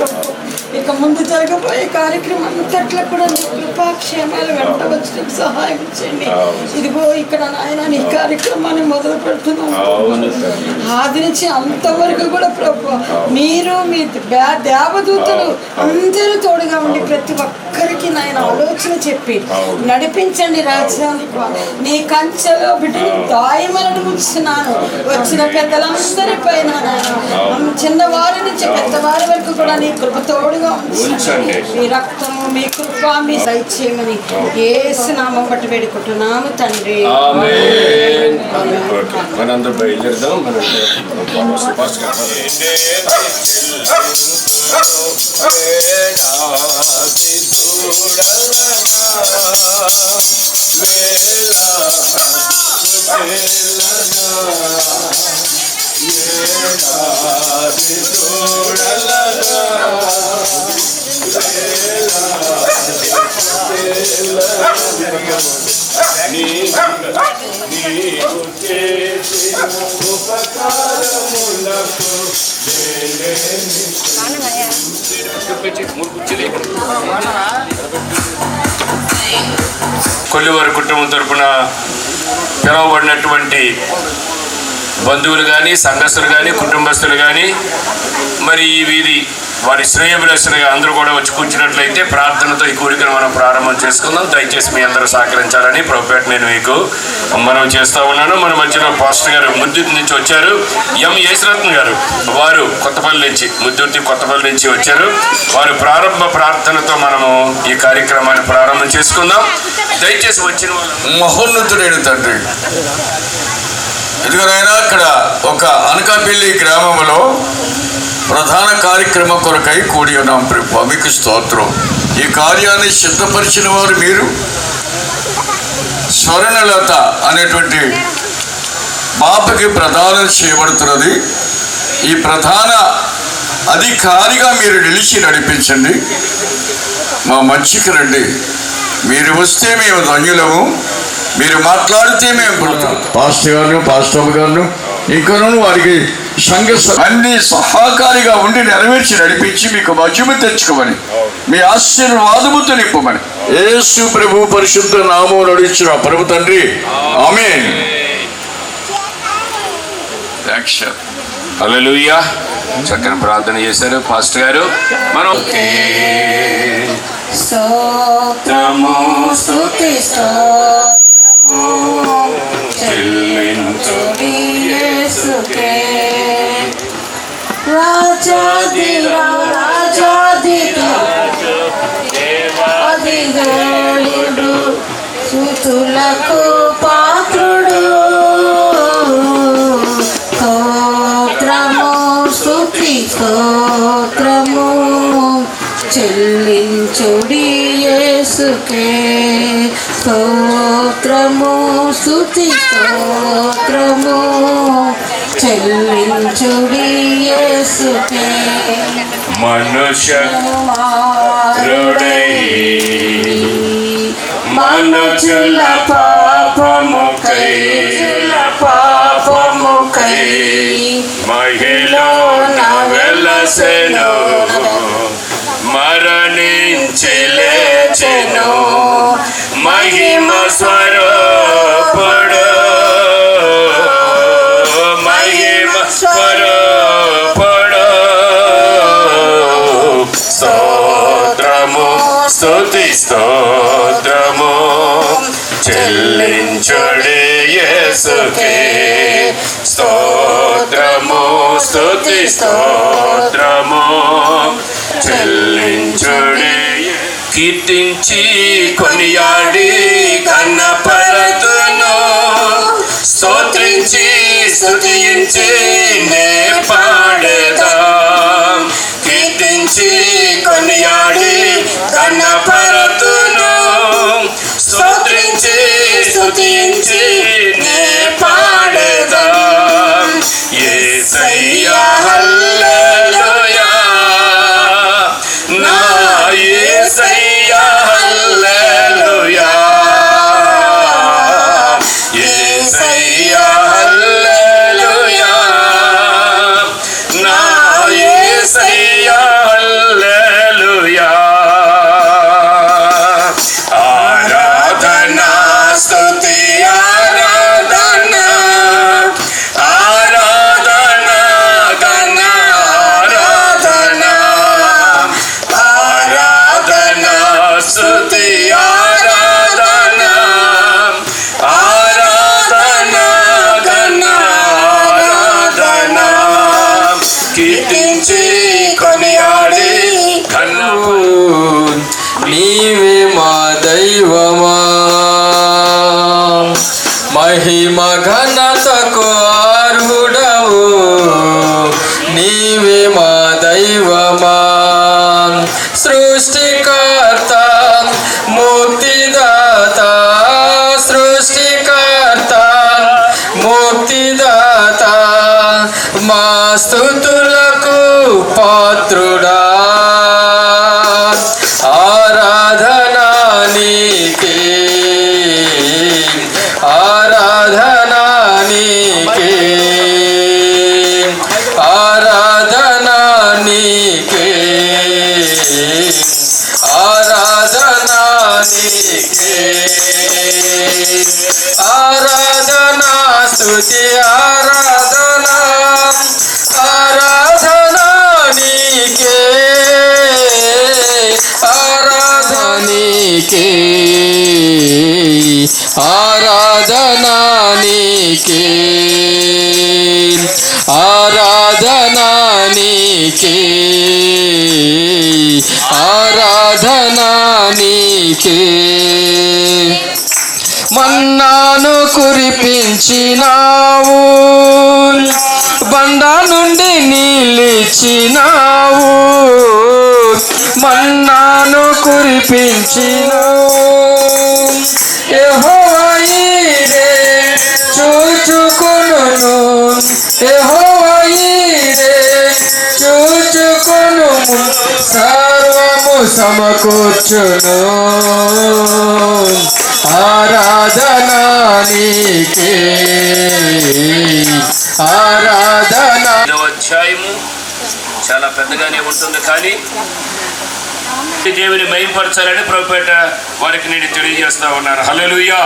ప్రభు. ఇక ముందు జరగబోయే కార్యక్రమం అంతట్లో కూడా నీ కృపాక్షేమాలు వెంట వచ్చిన సహాయం చేయండి. ఇదిగో ఇక్కడ నాయన నీ కార్యక్రమాన్ని మొదలు పెడుతున్నాను. ఆది నుంచి అంతవరకు కూడా ప్రభు మీరు మీ దేవదూతలు అందరూ తోడుగా ఉండి ప్రతి ఒక్కరికి నాయన ఆలోచన చెప్పి నడిపించండి రాజా. నీ కంచెలో బిడ్డలు దాయమని ఉంచుతున్నాను. వచ్చిన పెద్దలందరి పైన చిన్నవారి నుంచి పెద్దవారి వరకు కూడా నీ కృప తోడుగా ఉంచండి. మీ రక్తము మీ కృప మీ దయచేయమని యేసు నామం బట్టి వేడుకుంటున్నాము తండ్రి. మనందరూ బయలుదేరదాం. కొల్లివారి కుటుంబం తరపున పిలువబడినటువంటి బంధువులు కానీ, సంఘస్థులు కానీ, కుటుంబస్తులు కానీ, మరి ఈ వీధి వారి శ్రేయభిలాషులుగా అందరూ కూడా వచ్చి కూర్చున్నట్లయితే ప్రార్థనతో ఈ కోరికను మనం ప్రారంభం చేసుకుందాం. దయచేసి మీ అందరూ సహకరించాలని ప్రభుపేట నేను మీకు మనం చేస్తూ ఉన్నాను. మన మధ్యలో పాస్టర్ గారు ముద్దుర్తి నుంచి వచ్చారు. ఎం యేసురత్న గారు, వారు కొత్తపల్లి నుంచి, ముద్దుర్తి కొత్తపల్లి నుంచి వచ్చారు. వారు ప్రారంభ ప్రార్థనతో మనము ఈ కార్యక్రమాన్ని ప్రారంభం చేసుకుందాం. దయచేసి వచ్చిన వాళ్ళు మహోన్నతుడైన తండ్రి, ఎందుకనైనా అక్కడ ఒక అనకాపల్లి గ్రామంలో ప్రధాన కార్యక్రమం కొరకై కూడి ఉన్నాం ప్రభు. మీకు స్తోత్రం. ఈ కార్యాన్ని సిద్ధపరిచిన వారు మీరు. స్వర్ణలత అనేటువంటి పాపకి ప్రదానం చేయబడుతున్నది. ఈ ప్రధాన అధికారిగా మీరు నిలిచి నడిపించండి. మా మంచికి రండి. మీరు వస్తే మేము ధన్యులము, మీరు మాట్లాడితే మేము పుడతాం. పాస్టర్ గారు, పాస్టర్ గారు ఇంకనూ వారికి సంఘ అన్ని సహకారిగా ఉండి నెరవేర్చి నడిపించి మీకు మధ్యమ తెచ్చుకోమని, మీ ఆశీర్వాదముతో నింపమని యేసు ప్రభు పరిశుద్ధ నామం నడిచిన ప్రభు తండ్రి, ఆమేన్. హల్లెలూయా. చక్కని ప్రార్థన చేశారు పాస్టర్ గారు. మనం స్తోత్రము స్తుతి స్తోత్రము చెల్లించుడి యేసుకే. రాజాది రాజాది అధిదేవుడు స్తుతులకు పాత్రుడు. స్తోత్రము స్తుతి స్తోత్రము చెల్లించుడి యేసుకే. స్తోత్రము స్తుతి స్తోత్రము చెల్లించుడి యేసుకే. మనుష్యుడై మనుజుల పాపముకై మహిలో వెలసెను, మరణించి లేచెను. మహిమ స్వరూపుడు, మహిమ స్వరూపుడు. స్తోత్రము స్తుతి స్తోత్రము చెల్లించుడి యేసుకే. స్తోత్రము స్తుతి స్తోత్రము చెల్లించుడి. కీర్తించి కొనియాడి కన్నపరతును, స్తోత్రించి స్తుతించి నే పాడేదా. కీర్తించి కొనియాడి కన్నపరతును, స్తోత్రించి స్తుతించి నే పాడేదా. యేసయ్యా హల్లెలూయా, నా యేసయ్యా హల్లెలూయా, యేసయ్యా హల్లెలూయా, నా యేసయ్యా హల్లెలూయా. మహిమ ఘనతకు అర్హుడవు నీవే మా దైవమా. సృష్టికర్త ముక్తిదాత, సృష్టికర్త ముక్తిదాత, మా స్తుతులకు పాత్రుడా. ఆరాధనా నీకే, ఆరాధనా నీకే, ఆరాధనా నీకే, ఆరాధనా నీకే, ఆరాధనా స్తుతి ఆరాధనా, ఆరాధనా నీకే, ఆరాధనా నీకే, ఆరాధనా నీకే, ఆరాధనా నీకే, ఆరాధనా నీకే. మన్నాను కురిపించినావు, బండ నుండి నీళ్ళిచ్చినావు. మన్నాను కురిపించినావు, యెహోవా ఈరే చూచుకొనును, యెహోవా ఈరే చూచుకొను, సర్వము సమకూర్చును. ఆరాధనా నీకే, ఆరాధనా. అధ్యాయము చాలా పెద్దగానే ఉంటుంది, కానీ దేవుని మహిమపరచాలని ప్రభుపేట వారికి నేను తెలియజేస్తా ఉన్నాను. హల్లెలూయా,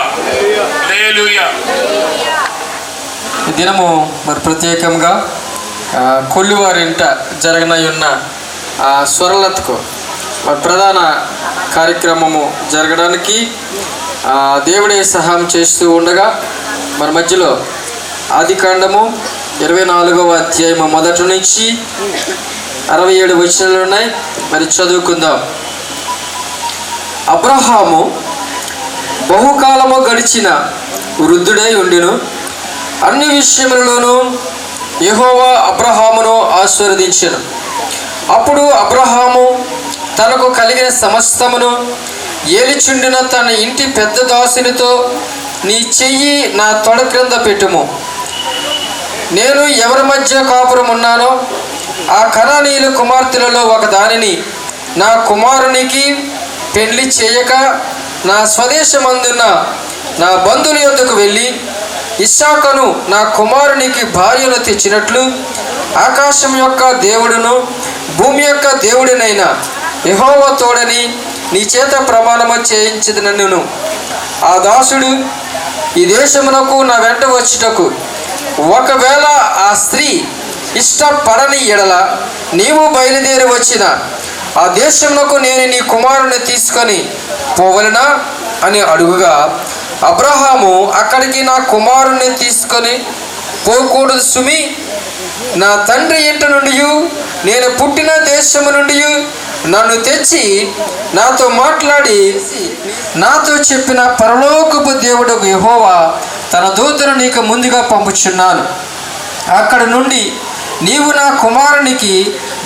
హల్లెలూయా. ఈ దినము మరి ప్రత్యేకంగా కొల్లువారింట జరగనయున్న స్వరలతకు మరి ప్రధాన కార్యక్రమము జరగడానికి దేవుడే సహాయం చేస్తూ ఉండగా మన మధ్యలో ఆదికాండము 24వ అధ్యాయము మొదటి నుంచి 67 వచనాలు ఉన్నాయి. మరి చదువుకుందాం. అబ్రహాము బహుకాలము గడిచిన వృద్ధుడై ఉండిను. అన్ని విషయములలోనూ యెహోవా అబ్రహామును ఆశీర్వదించెను. అప్పుడు అబ్రహాము తనకు కలిగిన సమస్తమును ఏలిచుండిన తన ఇంటి పెద్ద దాసునితో, నీ చెయ్యి నా తొడ క్రింద పెట్టుము. నేను ఎవరి మధ్య కాపురం ఉన్నానో ఆ కనానీయుల కుమార్తెలలో ఒక దానిని నా కుమారునికి పెళ్లి చేయక నా స్వదేశమందున్న నా బంధువుల యొద్దకు వెళ్ళి ఇస్సాకును నా కుమారునికి భార్యను తెచ్చినట్లు ఆకాశం యొక్క దేవుడును భూమి యొక్క దేవుడినైన యెహోవా తోడని నీ చేత ప్రమాణము చేయించదనను. ఆ దాసుడు ఈ దేశమునకు నా వెంట వచ్చుటకు ఒకవేళ ఆ స్త్రీ ఇష్టపడని ఎడల నీవు బయలుదేరి వచ్చిన ఆ దేశమునకు నేను నీ కుమారుని తీసుకొని పోవలనా అని అడుగుగా, అబ్రహాము అక్కడికి నా కుమారుని తీసుకొని పోకూడదు సుమి, నా తండ్రి ఇంట నుండి నేను పుట్టిన దేశము నుండి నన్ను తెచ్చి నాతో మాట్లాడి నాతో చెప్పిన పరలోకపు దేవుడు యెహోవా తన దూతను నీకు ముందుగా పంపుచున్నాను. అక్కడ నుండి నీవు నా కుమారునికి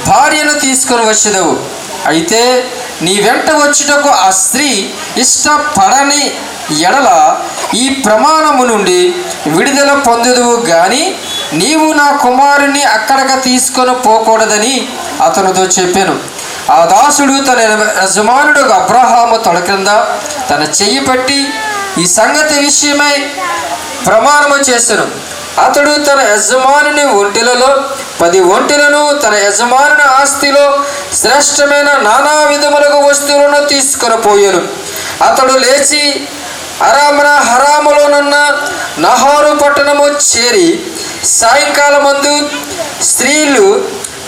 భార్యను తీసుకొని వచ్చేదవు. అయితే నీ వెంట వచ్చుటకు ఆ స్త్రీ ఇష్టపడని ఎడల ఈ ప్రమాణము నుండి విడుదల పొందదువు గాని నీవు నా కుమారుని అక్కడక తీసుకొని పోకూడదని అతనితో చెప్పాను. ఆ దాసుడు తన యజమానుడు అబ్రహాము తొడ క్రింద తన చెయ్యి పట్టి ఈ సంగతి విషయమై ప్రమాణము చేసెను. అతడు తన యజమానుని ఒంటెలలో 10 ఒంటెలను, తన యజమానుని ఆస్తిలో శ్రేష్టమైన నానా విధములకు వస్తువులను తీసుకొని పోయాను. అతడు లేచి హరాములోనున్న నహోరు పట్టణము చేరి సాయంకాలమందు స్త్రీలు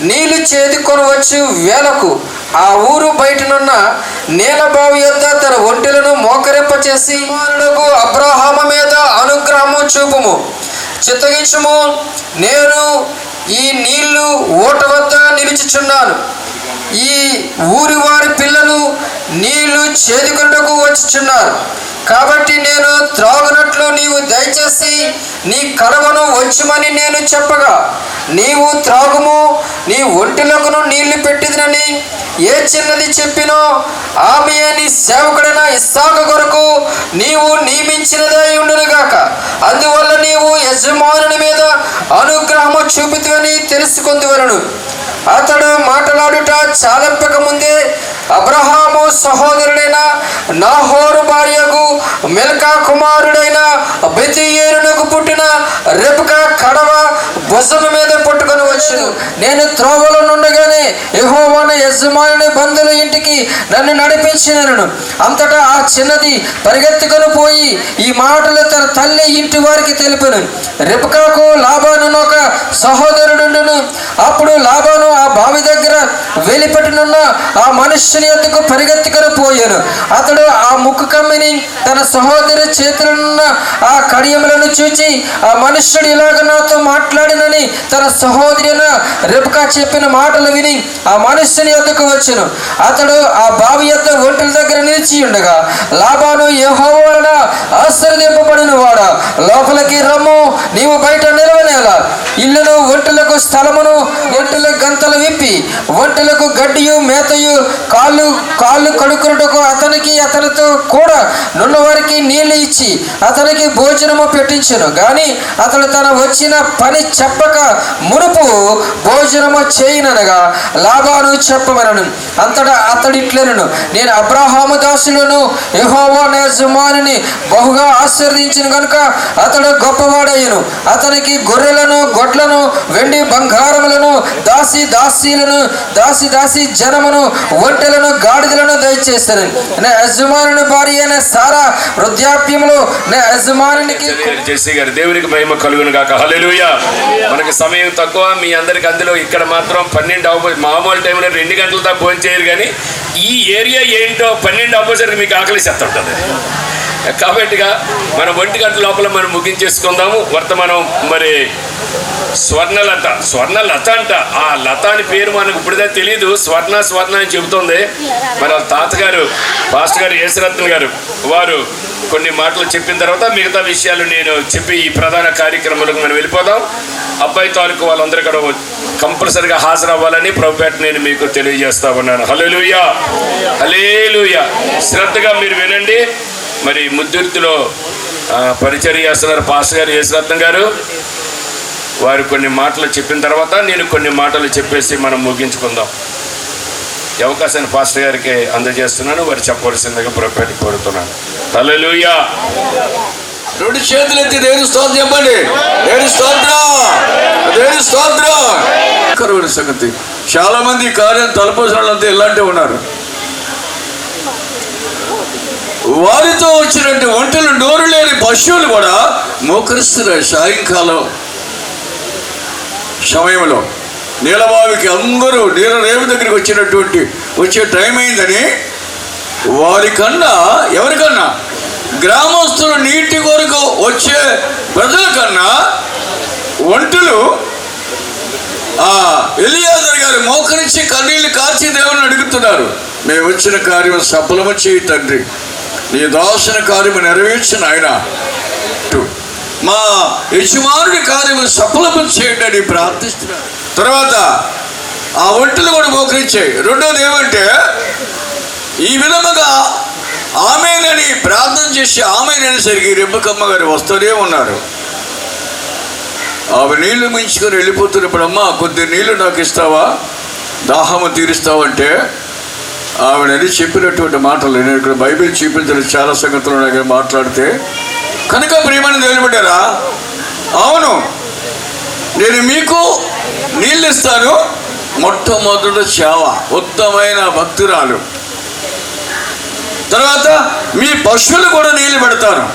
నీళ్లు చేదుకొని వచ్చు వేళకు ఆ ఊరు బయటనున్న నీలబావి యొద్ద తన ఒంటెలను మోకరింపచేసి, అబ్రహాము మీద అనుగ్రహము చూపుము, చిత్తగించుము, నేను ఈ నీళ్లు ఊట వద్ద నిలుచుచున్నాను. ఈ ఊరి వారి పిల్లలు నీళ్లు చేదుకొనుటకు వచ్చుచున్నారు. కాబట్టి నేను త్రాగునట్లు నీవు దయచేసి నీ కడవను వచ్చుమని నేను చెప్పగా, నీవు త్రాగుము, నీ ఒంటిలోకును నీళ్లు పెట్టిదినని ఏ చిన్నది చెప్పినో ఆమె నీ సేవకుడైన ఇస్సాకు కొరకు నీవు నియమించినదే ఉండునుగాక. అందువల్ల నీవు యజమానుని మీద అనుగ్రహము చూపితివని తెలుసుకొందువలను. అతడు మాట్లాడుట చాలింపక ముందే అబ్రహాము సహోదరుడైన నాహోరు భార్యకు మిల్కా కుమారుడైన బెతూయేలునకు పుట్టిన రెబెకా కడవ భుజము మీద పట్టుకొని వచ్చును. నేను త్రోవలో నుండగానే యెహోవా యజమానుని బంధువుల ఇంటికి నన్ను నడిపించినను. అంతటా ఆ చిన్నది పరిగెత్తుకొని పోయి ఈ మాటలు తన తల్లి ఇంటి వారికి తెలిపెను. రెబెకాకు లాబాను ఒక సహోదరుడుండును. అప్పుడు లాబాను ఆ బావి దగ్గర వెలిపెట్టనున్న ఆ మనుష్యుని యొద్దకు పరిగెత్తుకొని పోయాను. అతడు ఆ ముక్కు కమ్మిని తన సహోదరి చేతులున్న ఆ కడియములను చూచి, ఆ మనుష్యుడు ఇలాగ నాతో మాట్లాడినని తన సహోదరి రెబెకా చెప్పిన మాటలు విని ఆ మనుష్యుని యొద్దకు వచ్చెను. అతడు ఆ బావి యొద్ద ఒంటెల దగ్గర నిలిచి ఉండగా, లాబాను యెహోవా వలన ఆశీర్వదింపబడిన వాడా, లోపలికి రమ్ము, నీవు బయట నిలవనేలా. ఇల్లును ఒంటెలకు స్థలమును ఒంటెల గంతలు విప్పి ఒంటెలకు గడ్డియు మేతయు కాళ్ళు కడుక్కున్నటకు అతనితో కూడా నున్నవారికి నీళ్లు ఇచ్చి అతనికి భోజనము పెట్టించెను. గాని అతడు తన వచ్చిన పని చెప్పక మునుపు భోజనము చేయననగా లాబాను చెప్పమనను. అంతటా అతడు ఇట్లనెను, నేను అబ్రహాము దాసులను యెహోవా యజమానుని బహుగా ఆశీర్వదించిన గనుక అతడు గొప్పవాడయ్యను. అతనికి గొర్రెలను గొడ్లను వెండి బంగారములను దాసి జనమును ఒంటెలను గాడిదలను దయచేస్తాను. నా యజమానుని భార్య అయిన సారా వృద్ధాప్యములో నా యజమానునికి దేవునికి మహిమ కలుగును గాక. హల్లెలూయా. మనకి సమయం తక్కువ, మీ అందరికి అందులో ఇక్కడ మాత్రం 12 మామూలు టైంలో 2 గంటల దాకా భోజనం చేయరు. కానీ ఈ ఏరియా ఏంటో 12 అవ్వసరికి మీకు ఆకలి చేస్తుంటుంది. కాబట్టిగా మనం 1 గంట లోపల మనం ముగించేసుకుందాము. వర్తమానం మరి స్వర్ణలత అంట. ఆ లత అని పేరు మనకు ఇప్పుడుదే తెలియదు. స్వర్ణ అని చెబుతుంది. మరి వాళ్ళ తాతగారు పాస్టర్ గారు యేసురత్న గారు వారు కొన్ని మాటలు చెప్పిన తర్వాత మిగతా విషయాలు నేను చెప్పి ఈ ప్రధాన కార్యక్రమాలకు మనం వెళ్ళిపోదాం. అబ్బాయి తాలూకు వాళ్ళందరూ కూడా కంపల్సరిగా హాజరవ్వాలని ప్రభుపేట నేను మీకు తెలియజేస్తా ఉన్నాను. హల్లెలూయా, హల్లెలూయా. శ్రద్ధగా మీరు వినండి. మరి ముద్దుర్తిలో పరిచర్య చేస్తున్నారు పాస్టర్ గారు యేసురత్న గారు. వారు కొన్ని మాటలు చెప్పిన తర్వాత నేను కొన్ని మాటలు చెప్పేసి మనం ముగించుకుందాం. ఈ అవకాశాన్ని పాస్టర్ గారికి అందజేస్తున్నాను. వారు చెప్పవలసిందిగా ప్రభుపేటకు కోరుతున్నాను. హల్లెలూయా. 2 చేతులు ఎత్తి దేవుని స్తోత్రం చెప్పండి. దేవుని స్తోత్రం. కరువుల సంగతి చాలా మంది కార్యం తలపోసిన వాళ్ళంతా ఇలాంటివి ఉన్నారు. వారితో వచ్చినట్టు ఒంటెలు నోరు లేని పశువులు కూడా మోకరిస్తున్నాయి. సాయంకాలం సమయంలో నీలబావికి అందరూ నీళ్ళ రేవు దగ్గరికి వచ్చే టైం అయిందని వారికన్నా ఎవరికన్నా గ్రామస్తులు నీటి కొరకు వచ్చే ప్రజల కన్నా ఒంటెలు ఎలియాజరు గారు మోకరించి కన్నీళ్లు కార్చి దేవుని అడుగుతున్నారు. మేము వచ్చిన కార్యం సఫలము చేయి తండ్రి, నీ దాసుని కార్యము నెరవేర్చిన ఆయన, మా యజమానుడి కార్యము సఫలము చేయండి అని ప్రార్థిస్తున్నారు. తర్వాత ఆ ఒంటెలు కూడా మోకరించాయి. రెండోది ఏమంటే, ఈ విధముగా ఆమెనని ప్రార్థన చేసి ఆమెననేసరికి రెబ్బకమ్మ గారు వస్తూనే ఉన్నారు. ఆమె నీళ్లు మించుకొని వెళ్ళిపోతున్నప్పుడు, అమ్మ కొద్ది నీళ్లు నాకు ఇస్తావా, దాహము తీరుస్తావంటే ఆవిడని చెప్పినటువంటి మాటలు నేను ఇక్కడ బైబిల్ చూపించిన చాలా సంగతులు నాకు మాట్లాడితే కనుక ప్రియమని నిలబడ్డారా. అవును, నేను మీకు నీళ్ళు ఇస్తాను. మొట్టమొదటి సేవ ఉత్తమైన భక్తురాలు. తర్వాత మీ పశువులు కూడా నీళ్ళు పెడతాను,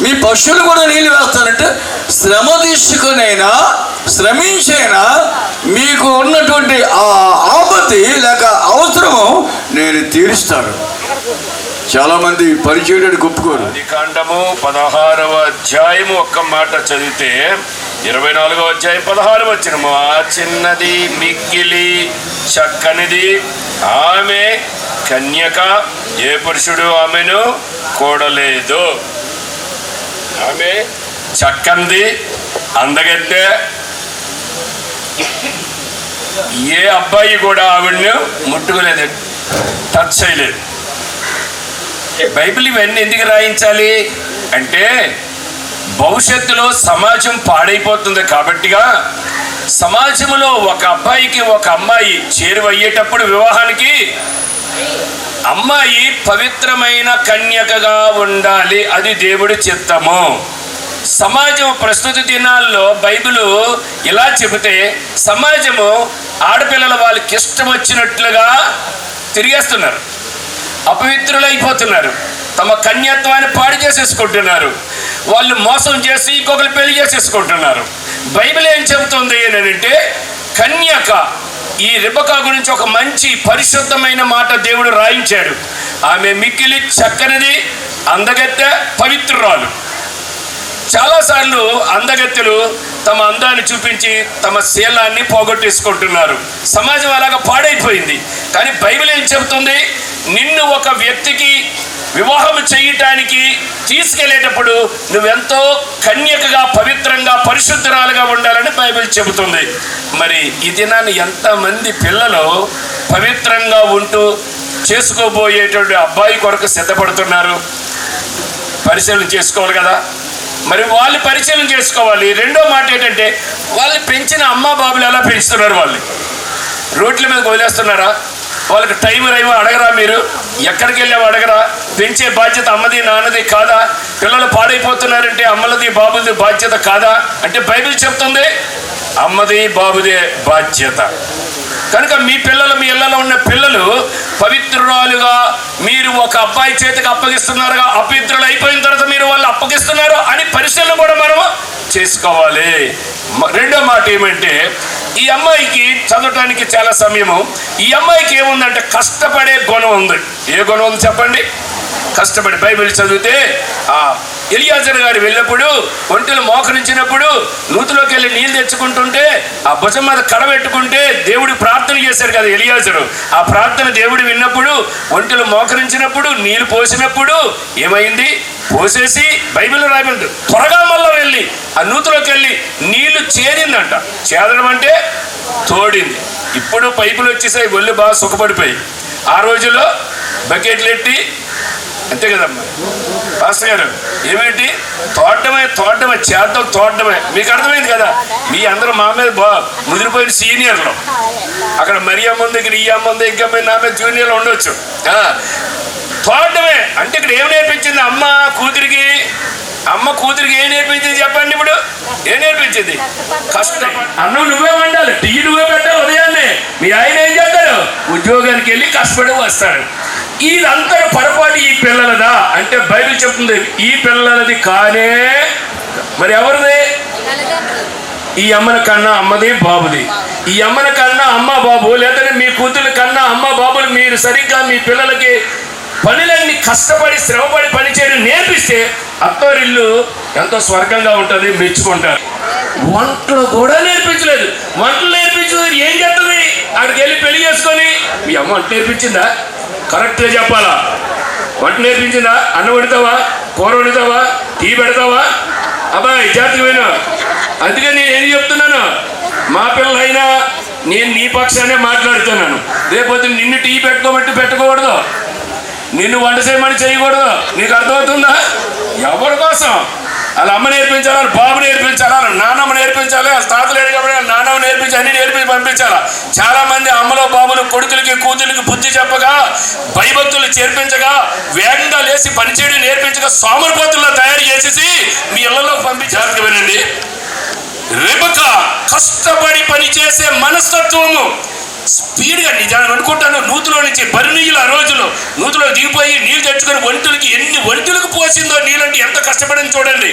మీ పశువులు కూడా నీళ్ళు వేస్తానంటే శ్రమ తీసుకునైనా శ్రమించైనా మీకు ఉన్నటువంటి ఆ ఆపత్తి లేక అవసరము నేను తీరుస్తాను. చాలా మంది పరిచయడానికి ఒప్పుకోరు. ఆదికాండము 16వ అధ్యాయము ఒక్క మాట చదివితే 24వ అధ్యాయం 16వ వచనము, ఆ చిన్నది మిక్కిలి చక్కనిది, ఆమె కన్యక, ఏ పురుషుడు ఆమెను కూడలేదు. ఆమె చక్కంది, అందగత్తె. ఏ అబ్బాయి కూడా ఆవిడను ముట్టుకోలేదు, టచ్ చేయలేదు. బైబిల్ ఇవన్నీ ఎందుకు రాయించాలి అంటే భవిష్యత్తులో సమాజం పాడైపోతుంది కాబట్టిగా, సమాజంలో ఒక అబ్బాయికి ఒక అమ్మాయి చేరువయ్యేటప్పుడు వివాహానికి అమ్మాయి పవిత్రమైన కన్యకగా ఉండాలి. అది దేవుడి చిత్తము. సమాజం ప్రస్తుత దినాల్లో బైబిల్ ఇలా చెబితే సమాజము ఆడపిల్లల వాళ్ళకి ఇష్టం వచ్చినట్లుగా తిరిగేస్తున్నారు, అపవిత్రులైపోతున్నారు, తమ కన్యత్వాన్ని పాడు చేసేసుకుంటున్నారు, వాళ్ళు మోసం చేసి ఇంకొకరు పెళ్లి చేసేసుకుంటున్నారు. బైబిల్ ఏం చెబుతుంది అంటే కన్యక, ఈ రిబకా గురించి ఒక మంచి పరిశుద్ధమైన మాట దేవుడు రాయించాడు. ఆమె మిక్కిలి చక్కనిది, అందగత్తె, పవిత్రురాలు. చాలాసార్లు అందగత్తెలు తమ అందాన్ని చూపించి తమ శీలాన్ని పోగొట్టేసుకుంటున్నారు. సమాజం అలాగా పాడైపోయింది. కానీ బైబిల్ ఏం చెబుతుంది, నిన్ను ఒక వ్యక్తికి వివాహం చేయటానికి తీసుకెళ్లేటప్పుడు నువ్వెంతో కన్యకగా, పవిత్రంగా, పరిశుద్ధరాలుగా ఉండాలని బైబిల్ చెబుతుంది. మరి ఈ దినాన్ని ఎంతమంది పిల్లలు పవిత్రంగా ఉంటూ చేసుకోబోయేటువంటి అబ్బాయి కొరకు సిద్ధపడుతున్నారు? పరిశీలన చేసుకోవాలి కదా. మరి వాళ్ళు పరిశీలన చేసుకోవాలి. రెండో మాట ఏంటంటే వాళ్ళు పెంచిన అమ్మా బాబులు ఎలా పెంచుతున్నారు? వాళ్ళు రోడ్ల మీద వదిలేస్తున్నారా? వాళ్ళకి టైం అడగరా? మీరు ఎక్కడికి వెళ్ళావు అడగరా? పెంచే బాధ్యత అమ్మది నాన్నది కాదా? పిల్లలు పాడైపోతున్నారంటే అమ్మలది బాబుది బాధ్యత కాదా? అంటే బైబిల్ చెప్తుంది అమ్మది బాబుదే బాధ్యత. కనుక మీ పిల్లలు, మీ ఇళ్లలో ఉన్న పిల్లలు పవిత్రురాలుగా మీరు ఒక అబ్బాయి చేతికి అప్పగిస్తున్నారుగా, అపవిత్రులు అయిపోయిన తర్వాత మీరు వాళ్ళు అప్పగిస్తున్నారు అని పరిశీలన కూడా మనం చేసుకోవాలి. రెండో మాట ఏమంటే ఈ అమ్మాయికి చదవటానికి చాలా సమయము. ఈ అమ్మాయికి ఏముందంటే కష్టపడే గుణం ఉంది. ఏ గుణం ఉంది చెప్పండి? కష్టపడి. బైబిల్ చదివితే ఎలియాజరు గారు వెళ్ళినప్పుడు ఒంటెలు మోకరించినప్పుడు నూతిలోకి వెళ్ళి నీళ్ళు తెచ్చుకుంటుంటే ఆ భుజం మీద కడబెట్టుకుంటే దేవుడు ప్రార్థన చేశారు కదా ఎలియాజరు. ఆ ప్రార్థన దేవుడు విన్నప్పుడు ఒంటెలు మోకరించినప్పుడు నీళ్ళు పోసినప్పుడు ఏమైంది? పోసేసి బైబిల్ రాయబడింది త్వరగా మళ్ళీ వెళ్ళి ఆ నూతిలోకి వెళ్ళి నీళ్లు చేరిందంట. చేరడం అంటే తోడింది. ఇప్పుడు పైపులు వచ్చేసాయి, ఒళ్ళు బాగా సుఖపడిపోయి. ఆ రోజులో బకెట్లు ఎట్టి అంతే కదమ్మా పాస్టర్ గారు, ఏమిటి తోటమే చేద్దాం తోటమే. మీకు అర్థమైంది కదా? మీ అందరూ మా మీద ముదిరిపోయిన సీనియర్లు. అక్కడ మరి అమ్మ దగ్గర ఈ అమ్మ ఇంకా నా మీద జూనియర్లు ఉండొచ్చు. తోటమే అంటే ఇక్కడ ఏం నేర్పించింది అమ్మ కూతురికి? అమ్మ కూతురికి ఏం నేర్పించింది చెప్పండి? ఇప్పుడు ఏం నేర్పించింది? కష్టం. అన్నం నువ్వే వండాలి, టీ నువ్వే పెట్టాలి. ఉదయాన్నే మీ ఆయన ఏం చేస్తాడు? ఉద్యోగానికి వెళ్ళి కష్టపడి వస్తాడు. ఇదంతా పొరపాటు ఈ పిల్లలదా అంటే బైబిల్ చెప్తుంది ఈ పిల్లలది కానే. మరి ఎవరిది? ఈ అమ్మని కన్నా అమ్మది బాబుది. ఈ అమ్మని కన్నా అమ్మ బాబు, లేదంటే మీ కూతురు కన్నా అమ్మ బాబులు మీరు సరిగ్గా మీ పిల్లలకి పనులన్నీ కష్టపడి శ్రమపడి పనిచేయడం నేర్పిస్తే అత్తోరిల్లు ఎంతో స్వర్గంగా ఉంటుంది, మెచ్చుకుంటారు. వంటలు కూడా నేర్పించలేదు. వంటలు నేర్పించలేదు ఏం చేస్తుంది? అక్కడికి వెళ్ళి పెళ్లి చేసుకొని మీ అమ్మ వంట నేర్పించిందా? కరెక్ట్గా చెప్పాలా? వంట నేర్పించిందా? అన్నం వండుతావా? కూర వండుతావా? టీ పెడతావా? అబ్బాయి జాతికి పోయినా. అందుకే నేను ఏం చెప్తున్నాను, మా పిల్లలైనా నేను నీ పక్షానే మాట్లాడుతున్నాను. రేపొద్దు నిన్ను టీ పెట్టుకోబట్టి పెట్టకూడదు, నిన్ను వంట చేయమని చేయకూడదు. నీకు అర్థమవుతుందా? ఎవరి కోసం? వాళ్ళ అమ్మ నేర్పించాలి, వాళ్ళ బాబు నేర్పించాలి, వాళ్ళ నాన్నమ్మ నేర్పించాలి, వాళ్ళ తాత లేడు కాబట్టి వాళ్ళ నాన్నమ్మ నేర్పించి అన్ని నేర్పించి పంపించాలి. చాలా మంది అమ్మలో బాబులు కొడుకులకి కూతురికి బుద్ధి చెప్పగా, భయభక్తులు చేర్పించగా, వేగంగా లేచి పనిచేయడం నేర్పించగా సోమరిపోతుల్లో తయారు చేసేసి మీ ఇళ్లలో పంపించాలి. వినండి, రెబెకా కష్టపడి పనిచేసే మనస్తత్వము. స్పీడ్గా నిజాన్ని అనుకుంటాను, నూతిలో నుంచి బరినీళ్ళు ఆ రోజులో నూతిలో దిగిపోయి నీళ్ళు తెచ్చుకొని ఒంటులకి ఎన్ని ఒంటులకు పోసిందో నీళ్ళంటే ఎంత కష్టపడని చూడండి.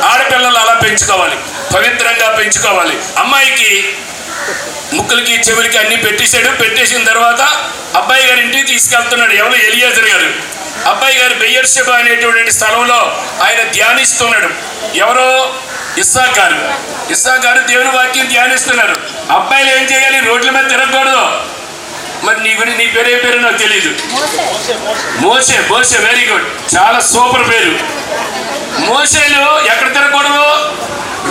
ఆడపిల్లలు అలా పెంచుకోవాలి, పవిత్రంగా పెంచుకోవాలి. అమ్మాయికి ముక్కులకి చెవులకి అన్ని పెట్టేశాడు. పెట్టేసిన తర్వాత అబ్బాయి గారి ఇంటికి తీసుకెళ్తున్నాడు. ఎవరు? ఎలియాజరు గారు. అబ్బాయి గారు బెయర్షెబా అనేటువంటి స్థలంలో ఆయన ధ్యానిస్తున్నాడు. ఎవరో? ఇస్సాకు గారు దేవుని వాక్యం ధ్యానిస్తున్నారు. అబ్బాయిలు ఏం చేయాలి? రోడ్ల మీద తిరగకూడదు. మరి నీ గురించి నీ పేరు ఏ పేరు నాకు తెలియదు. మోసే. మోసే, వెరీ గుడ్, చాలా సూపర్ పేరు. మోసేలు ఎక్కడ తిరగకూడదు?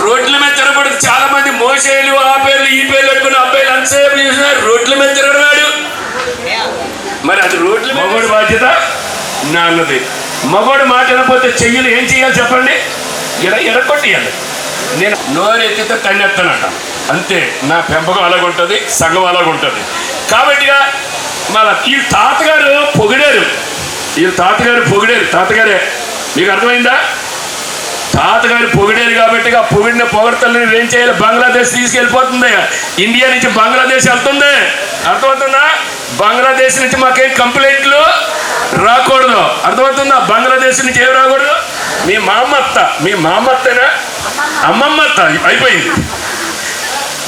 రోడ్ల మీద తిరగకూడదు. చాలా మంది మోసేలు ఆ పేర్లు ఈ పేర్లు పెట్టుకుని అబ్బాయిలు అంతసేపు చూసినారు రోడ్ల మీద తిరగడాడు. మరి అది రోడ్ల మగోడు బాధ్యత నాన్నది. మగోడు మాట వినకపోతే చెయ్యలు ఏం చేయాలి చెప్పండి? ఎరగొట్టియాలి. నేను నోరెత్తితే తన్నెత్తనట, అంతే. నా పెంపకం అలాగుంటుంది, సంఘం అలాగుంటుంది. కాబట్టిగా మన ఈ తాతగారు పొగిడారు, తాతగారే. మీకు అర్థమైందా? తాతగారు పొగిడారు కాబట్టి ఆ పొగిడిన పొగడతల్ని ఏం చేయాలి? బంగ్లాదేశ్ తీసుకెళ్ళిపోతుంది. ఇండియా నుంచి బంగ్లాదేశ్ వెళ్తుంది. అర్థమవుతుందా? బంగ్లాదేశ్ నుంచి మాకేం కంప్లైంట్లు రాకూడదు. అర్థమవుతుందా? బంగ్లాదేశ్ నుంచి ఏం రాకూడదు? మీ మామత్తనా అమ్మమ్మత్త అయిపోయింది.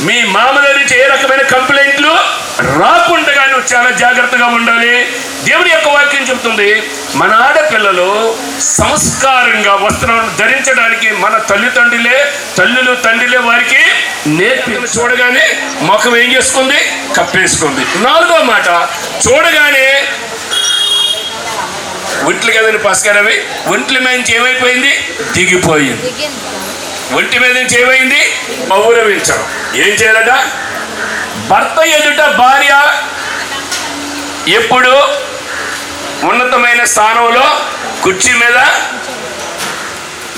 మీ మామగారి నుంచి ఏ రకమైన కంప్లైంట్లు రాకుండా నువ్వు చాలా జాగ్రత్తగా ఉండాలి. దేవుని యొక్క వాక్యం చెబుతుంది, మన ఆడపిల్లలు సంస్కారంగా వస్త్రాలను ధరించడానికి మన తల్లులు తండ్రులే వారికి నేర్పి. చూడగానే ముఖం ఏం చేసుకుంది? కప్పేసుకుంది. 4వ మాట, చూడగానే ఒంట్లు కదని పసకరవి ఒంట్ల మీద నుంచి ఏమైపోయింది? దిగిపోయింది. ఒంటి మీద నుంచి ఏమైంది? గౌరవించడం. ఏం చేయాలట? భర్త ఎదుట భార్య ఎప్పుడు ఉన్నతమైన స్థానంలో కుర్చీ మీద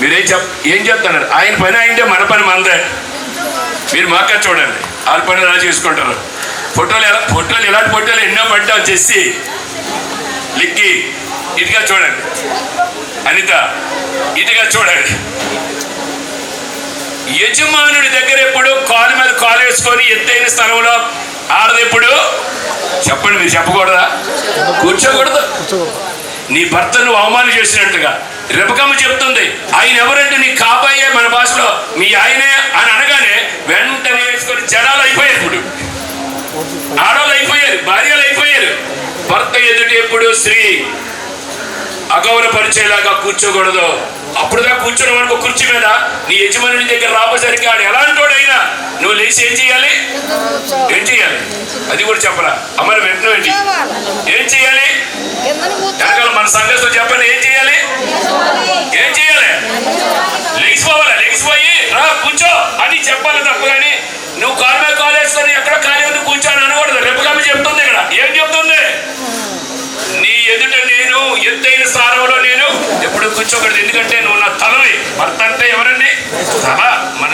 మీరేం ఏం చెప్తున్నారు? ఆయన పని అయింటే మన పని మనదే. మీరు మాకే చూడండి, వాళ్ళ పని ఎలా చేసుకుంటారు. ఫోటోలు ఇలాంటి ఫోటోలు ఎన్నో పడ్డావు చేసి లిక్కి ఇటుగా చూడండి. అనిత ఇటుగా చూడండి. యజమానుడి దగ్గర ఎప్పుడు కాలు మీద కాలు వేసుకొని ఎత్తైన స్థలంలో ఆడదు. ఎప్పుడు చెప్పండి, మీరు చెప్పకూడదా? కూర్చోకూడదు. నీ భర్తను అవమానం చేసినట్టుగా రెబకమ్మ చెప్తుంది. ఆయన ఎవరంటే నీ కాబోయే, మన భాషలో మీ ఆయనే అని అనగానే వెంటనే వేసుకొని జనాలు అయిపోయారు. ఇప్పుడు ఆడవాళ్ళు అయిపోయారు, భార్యలు అయిపోయారు. భర్త ఎదుటి ఎప్పుడు స్త్రీ అగౌరవపరిచేలాగా కూర్చోకూడదు. అప్పుడుగా కూర్చోడం వరకు కుర్చీ మీద నీ యజమాని దగ్గర రాబోసరికి ఆడు ఎలాంటోడైనా నువ్వు లేచి ఏం చేయాలి? అది కూడా చెప్పరా? అమ్మని వెంటనే ఏం చేయాలి? వెనకాల మన సంఘస్థులు చెప్పండి, ఏం చేయాలి? లేచిపోయి రా కూర్చో అని చెప్పాలి తప్ప కానీ నువ్వు కాలు మీద కాలు వేసుకొని ఎక్కడ ఖాళీ ఉంది కూర్చోని అనకూడదు. రేపుగా చెప్తుంది ఇక్కడ. ఏం చెప్తుంది? నీ ఎదుట నేను ఎత్తైన స్థానంలో నేను ఎప్పుడు కూర్చోకూడదు. ఎందుకంటే నువ్వు నా తలవి. భర్త అంటే ఎవరండి? తల, మన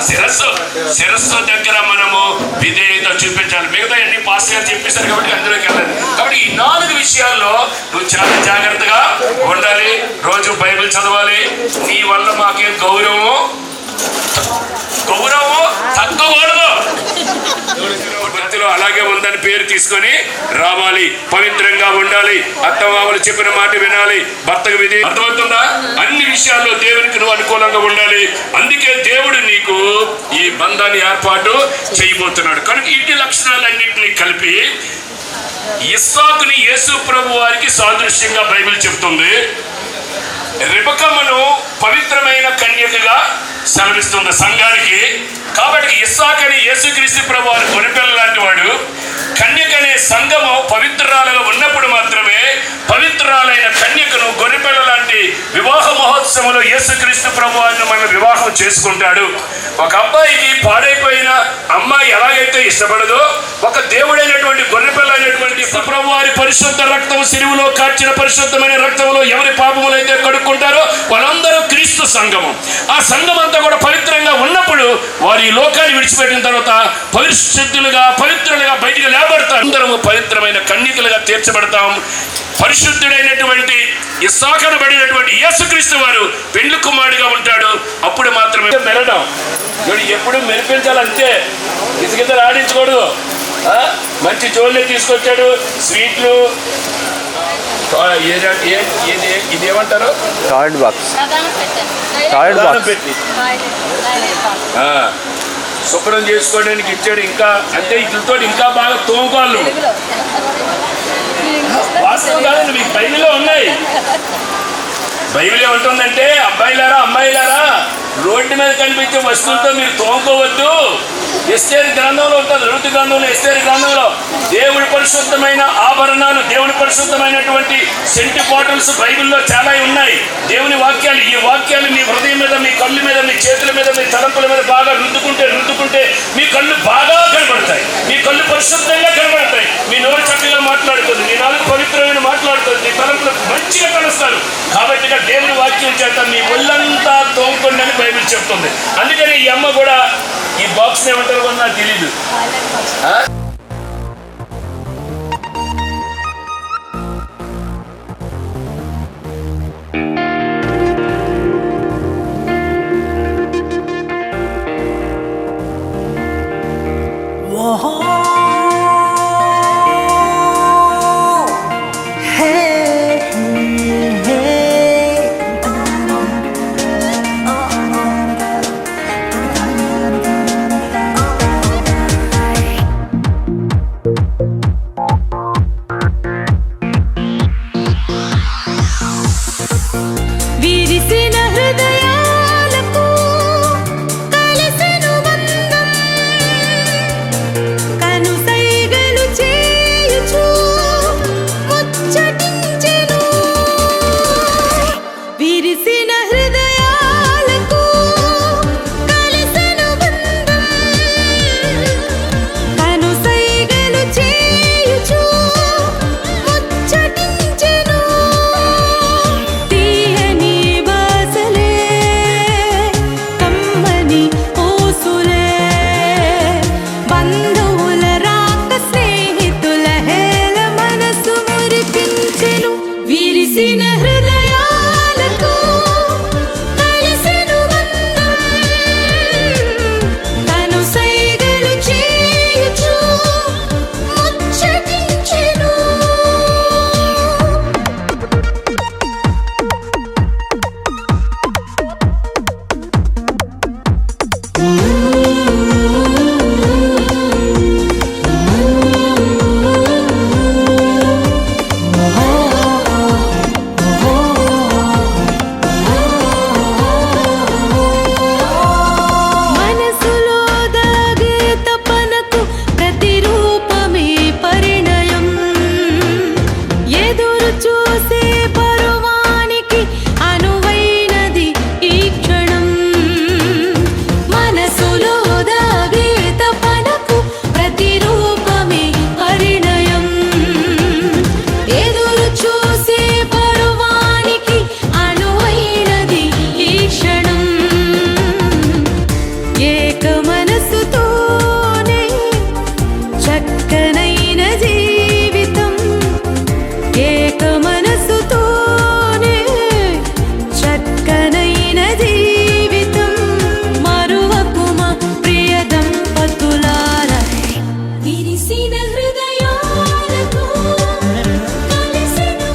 శిరస్సు దగ్గర మనము విధేయత చూపించాలి. మిగతా అన్ని పాస్ గారు చెప్పేశారు కాబట్టి అందులోకి వెళ్ళాలి. కాబట్టి ఈ 4 విషయాల్లో నువ్వు చాలా జాగ్రత్తగా ఉండాలి. రోజు బైబిల్ చదవాలి. నీ వల్ల మాకేం గౌరవము తగ్గకూడదు. భక్తిలో అలాగే ఉందని పేరు తీసుకొని రావాలి. పవిత్రంగా ఉండాలి. అత్తమామలు చెప్పిన మాట వినాలి. భర్తకు విధి. అర్థమవుతుందా? అన్ని విషయాల్లో దేవునికి నువ్వు అనుకూలంగా ఉండాలి. అందుకే దేవుడు నీకు ఈ బంధాన్ని ఏర్పాటు చేయబోతున్నాడు. కనుక ఇటు లక్షణాలన్నింటినీ కలిపి ఇస్సాకుని యేసు ప్రభు వారికి సాదృశ్యంగా బైబిల్ చెప్తుంది. రెబెక్కను పవిత్రమైన కన్యకగా సెలవిస్తుంది సంఘానికి. కాబట్టి ఇస్సాకని యేసుక్రీస్తు ప్రభు వారి గొర్రెపిల్ల లాంటి వాడు. కన్యకనే సంఘము పవిత్రాలుగా ఉన్నప్పుడు మాత్రమే పవిత్రాలైన కన్యకను గొర్రెపిల్ల లాంటి వివాహ మహోత్సవంలో యేసుక్రీస్తు ప్రభు వారిని మనం వివాహం చేసుకుంటాడు. ఒక అబ్బాయికి పాడైపోయిన అమ్మాయి ఎలాగైతే ఇష్టపడదో, ఒక దేవుడైనటువంటి గొర్రెపిల్ల అయినటువంటి ప్రభు వారి పరిశుద్ధ రక్తము, సిలువలో కార్చిన పరిశుద్ధమైన రక్తంలో ఎవరి పాపములైతే కడుక్కుంటారో వాళ్ళందరూ క్రీస్తు సంఘము. ఆ సంఘం అంతా కూడా పవిత్రంగా ఉన్నప్పుడు వారి ఈ లోకాన్ని విడిచిపెట్టిన తర్వాత పవిత్రులుగా బయటికి లేబడతారు. అందరము పవిత్రమైన కన్యకలుగా తీర్చబడతాం. పరిశుద్ధుడైనటువంటి ఇస్సాకును పడినటువంటి యేసుక్రీస్తు వారు పెండ్లి కుమారుడిగా ఉంటాడు. అప్పుడు మాత్రమే మెరడం. ఎప్పుడు మెరిపించాలంతే, ఇసుకిద్దరు ఆడించకూడదు. మంచి జోళ్ళే తీసుకొచ్చాడు, స్వీట్లు, ఇదేమంటారు టాయిలెట్ బాక్స్ పెట్టి శుభ్రం చేసుకోవడానికి ఇచ్చాడు. ఇంకా అంటే వీటితో ఇంకా బాగా తోముకోవాలి. వాస్తవం కాదండి, మీకు బైబిల్లో ఉన్నాయి. బైబిల్ ఏమంటుందంటే అబ్బాయిలారా అమ్మాయిలారా రోడ్డు మీద కనిపించే వస్తువులతో మీరు తోముకోవద్దు. ఎస్తేరు గ్రంథంలో ఉంటుంది, ఋతు గ్రంథంలో, ఎస్తేరు గ్రంథంలో దేవుడి పరిశుద్ధమైన ఆభరణాలు, దేవుని పరిశుద్ధమైనటువంటి సెంటు బాటిల్స్ బైబిల్లో చాలా ఉన్నాయి. దేవుని వాక్యాలు, ఈ వాక్యాలు మీ హృదయం మీద, మీ కళ్ళు మీద, మీ చేతుల మీద, మీ తలంపుల మీద బాగా రుద్దుకుంటే మీ కళ్ళు బాగా కనబడతాయి, మీ కళ్ళు పరిశుద్ధంగా కనబడతాయి, మీ నోరు చక్కగా మాట్లాడుతుంది, మీ నాలుగు పవిత్రమైన మాట్లాడుతుంది, మీ తలంపులు మంచిగా కలుస్తారు. కాబట్టి దేవుని వాక్యం చేత మీ ఒళ్ళంతా తోముకోండి అని బైబిల్ చెప్తుంది. అందుకని ఈ అమ్మ కూడా ఈ బాక్స్ ఏమంటారు కూడా నాకు తెలీదు. విరిసిన హృదయాలకు కలిసెను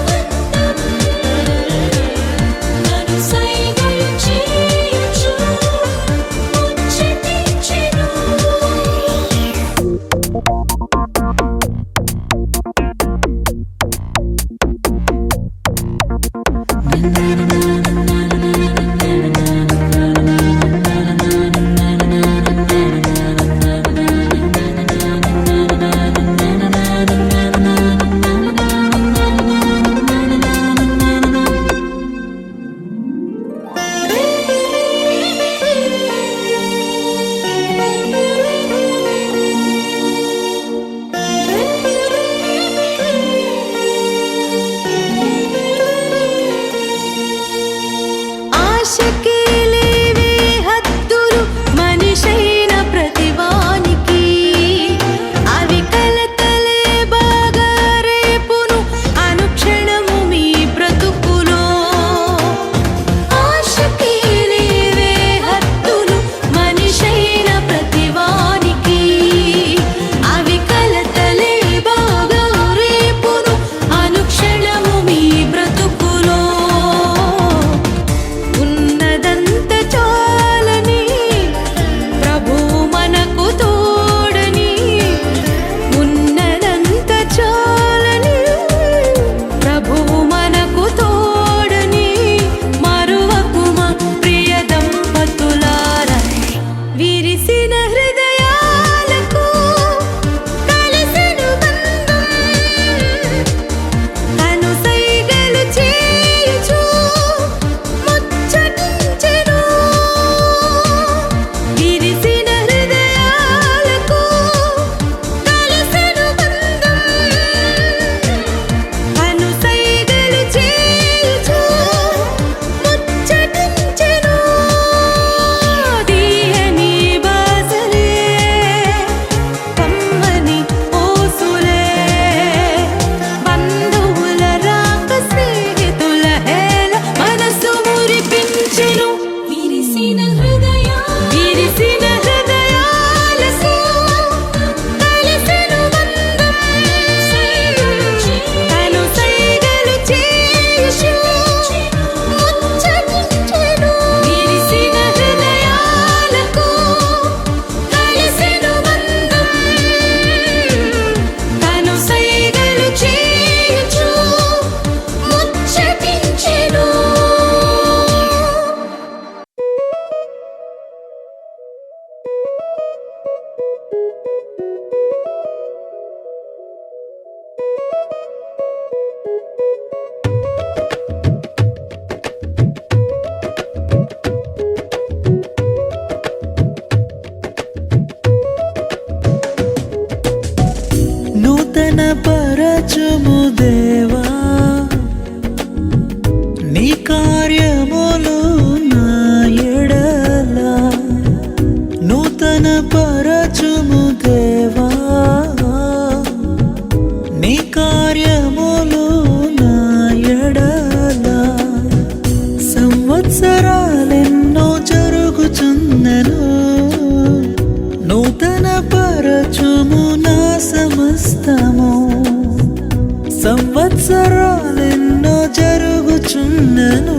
చూచుచున్నను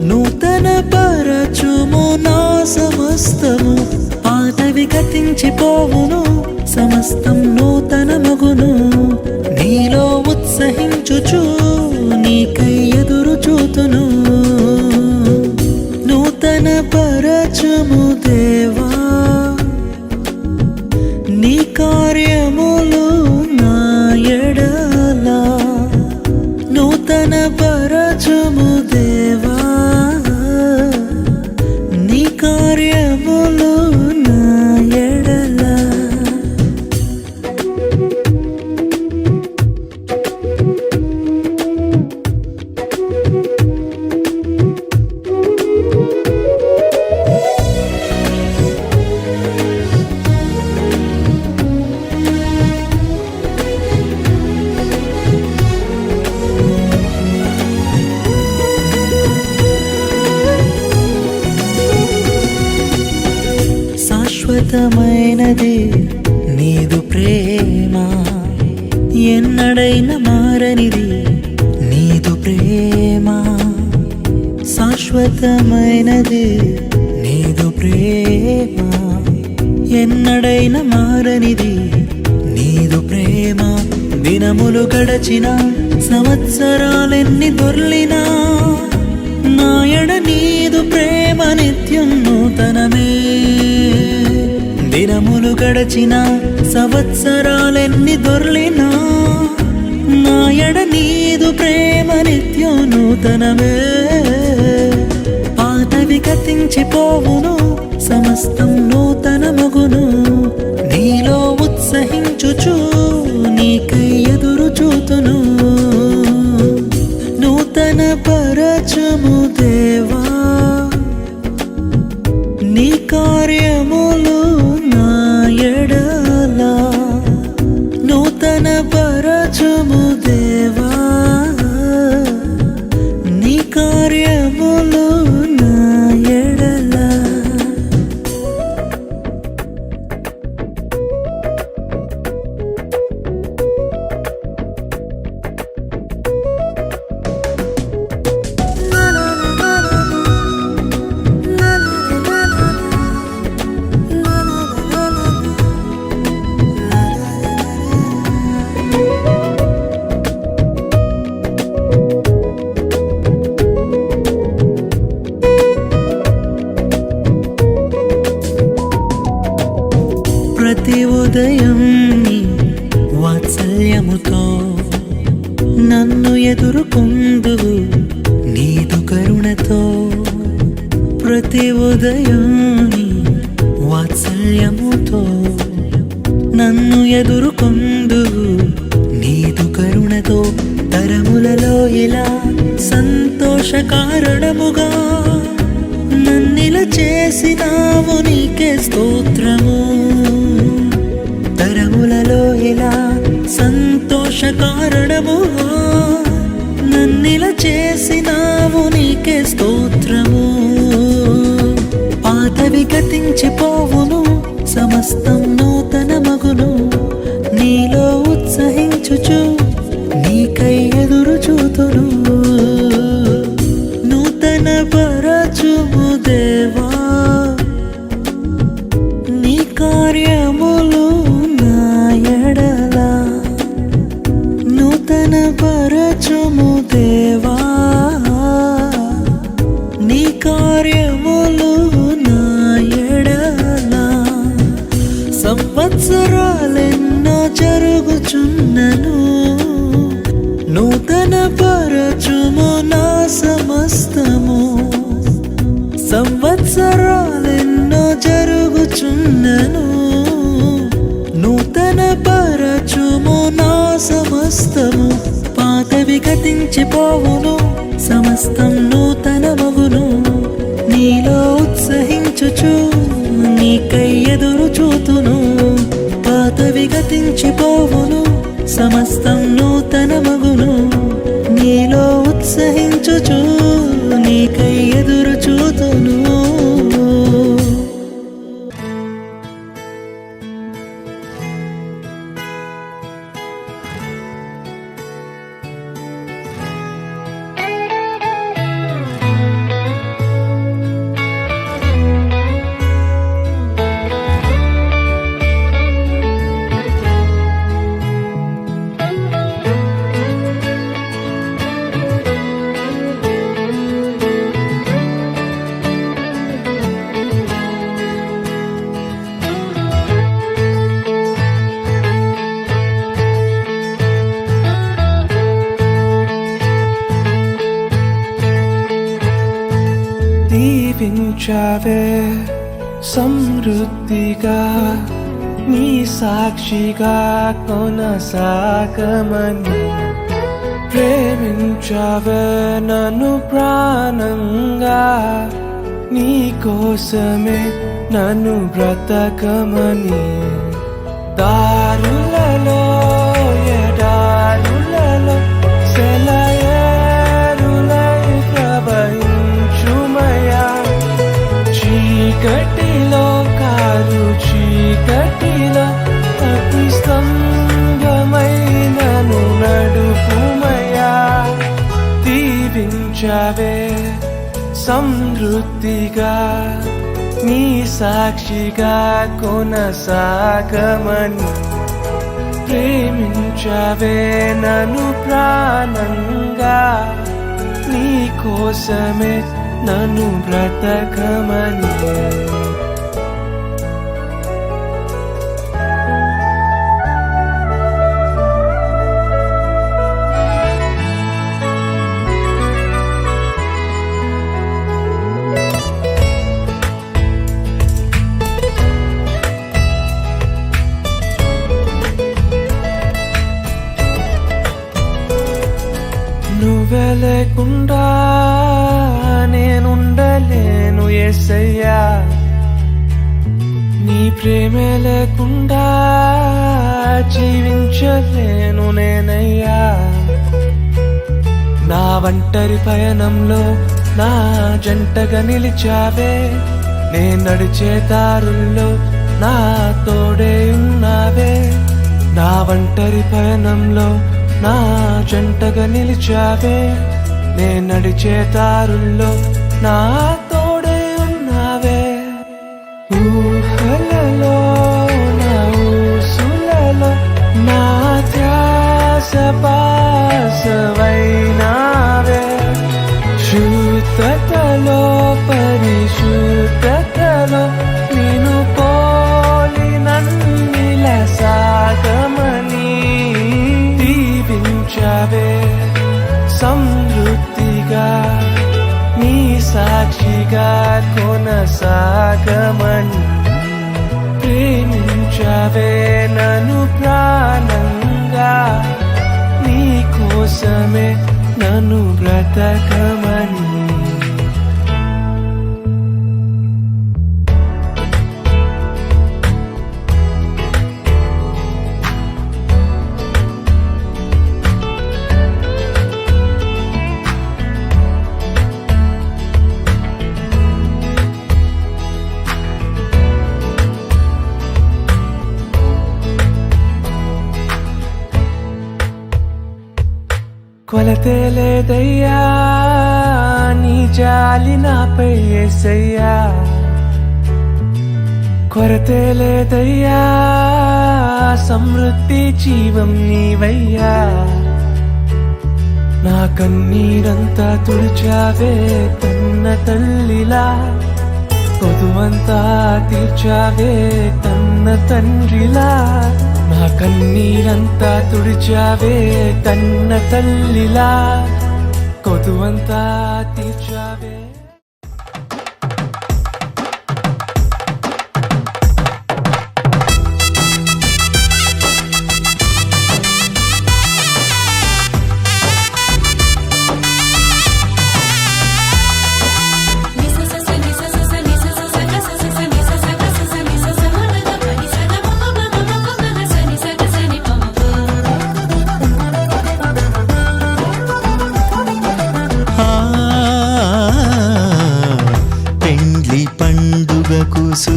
నూతన పరచుము నా సమస్తము పాతవి గతించిపోవును సమస్తం నూతన మగును నీలో ఉత్సహించుచు నీకై ఎదురు చూతును నూతన పరచుము దేవా నీ కార్యములు నా ఎడల నూతన పరచుము దేవా నీ కార్యములు నా ఎడల శాశ్వతమైనది నీదు ప్రేమ ఎన్నడైన మారనిది నీదు ప్రేమ శాశ్వతమైనది నీదు ప్రేమ ఎన్నడైన మారనిది నీదు ప్రేమ దినములు గడచిన సంవత్సరాలెన్ని దొర్లినా నాయడ నీదు ప్రేమ నిత్యం నూతనమే దినములు గడచిన సంవత్సరాలెన్ని దొర్లినా నాయడ నీదు ప్రేమ నిత్యం నూతనమే పాతవి గతించిపోవును సమస్తం నూతన మగును నీలో ఉత్సహించుచు నీకై ఎదురు చూతును నూతన పరచుము దేవా నీ కార్యములు నా ఎడల నూతన పరచుము దేవా నీ కార్యములు నా ఎడల ప్రతి ఉదయం నీ వాత్సల్యముతో నన్ను ఎదుర్కొందువు నీదు కరుణతో ప్రతి ఉదయం నీ వాత్సల్యముతో నన్ను ఎదుర్కొందువు నీదు కరుణతో తరములలో ఇలా సంతోష కారణముగా నన్నిల చేసినావు నీకే స్తోత్రము తరములలో ఇలా సంతోష కారణముగా నన్నిల చేసినావు నీకే స్తోత్రము పాతవి గతించిపోవును సమస్తం నూతన మగును నీలో ఉత్సహించుచు నీకై ఎదురు చూతును నూతన పరచుము దేవా నీ కార్యములు నా ఎడల నూతన పరచుము దేవా నీ కార్యములు నా ఎడల సంవత్సరాలెన్నో జరుగుచున్నను నూతన పరచుము నా సమస్తము సంవత్సరాలెన్నో జరుగుచున్నను నూతన పరచుము నా సమస్తము పాతవి గతించిపోవును సమస్తం నూతన మగును నీలో ఉత్సహించుచు నీకై ఎదురు చూతును పాతవి గతించిపోవును సమస్తం నూతన మగును నీలో ఉత్సహించుచు నీకై ఎదురు చూతును దీవించావే సమృద్ధిగా నీ సాక్షిగా కొనసాగమని ప్రేమించావే నన్ను ప్రాణంగా నీ కోసమే నన్ను బ్రతకమని దారులలో ఎడారులలో సెలయేరులై ప్రవహించుమయా చీకటిలో కారు చీకటిలో అతి స్తంభమైనను నడుపుమయా దీవించావే సమృద్ధిగా నీ సాక్షిగా కొనసాగమని ప్రేమించావే నన్ను ప్రాణంగా నీ కోసమే నన్ను బ్రతకమని నువ్వే లేకుండా నేనుండలేను యేసయ్యా నీ ప్రేమే లేకుండా జీవించలేను నేనయ్యా నా ఒంటరి పయనంలో నా జంటగా నిలిచావే నే నడిచే దారుల్లో నా తోడే ఉన్నావే నా ఒంటరి పయనంలో నా జంటగా నిలిచావే నే నడిచే దారుల్లో నా తోడే ఉన్నావే ఊహలలో నా ఊసులలో నా ధ్యాస బాసవైనావే శుద్ధతలో పరిశుద్ధతలో నిన్ను పోలి నన్నిల సాగమని దీవించావే సమృద్ధిగా నీ సాక్షిగా కొనసాగమని ప్రేమించావే నన్ను ప్రాణంగా నీ కోసమే నన్ను బ్రతకమని కొలతే లేదయ్యా నీ జాలి నాపై యేసయ్యా కొరతే లేదయ్యా సమృద్ధి జీవం నీవయ్యా నా కన్నీరంతా తుడిచావే కన్న తల్లిలా కొదువంతా తీర్చావే కన్న తండ్రిలా నా కన్నీరంతా తుడిచావే కన్న తల్లిలా కొదువంతా తీర్చావే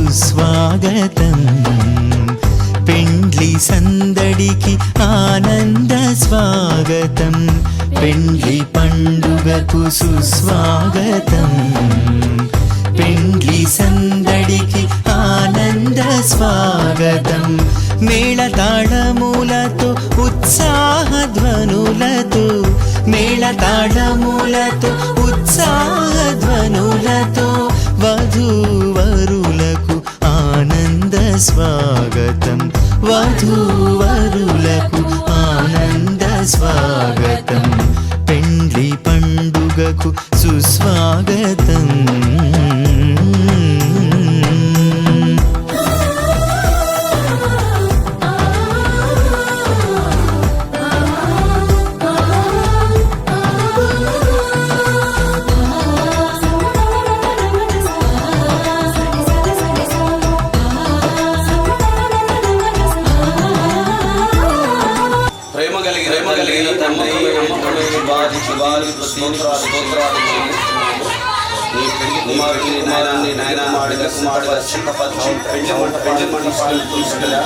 సుస్వాగతం పెండ్లి సందడికి ఆనంద స్వాగతం పెండ్లి పండుగకు సుస్వాగతం పెండ్లి సందడికి ఆనంద స్వాగతం మేళతాళములతో ఉత్సాహధ్వనులతో మేళతాళములతో ఉత్సాహధ్వనులతో వధూవరులకు ఆనంద స్వాగతం వధూవరులకు ఆనంద స్వాగతం పెండ్లి పండుగకు సుస్వాగతం స్తోత్రాలు చెల్లిస్తున్నాము. నీ పెళ్లి కుమారుడిని నాయన పెళ్లి మండపాన్ని తీసుకెళ్ళగా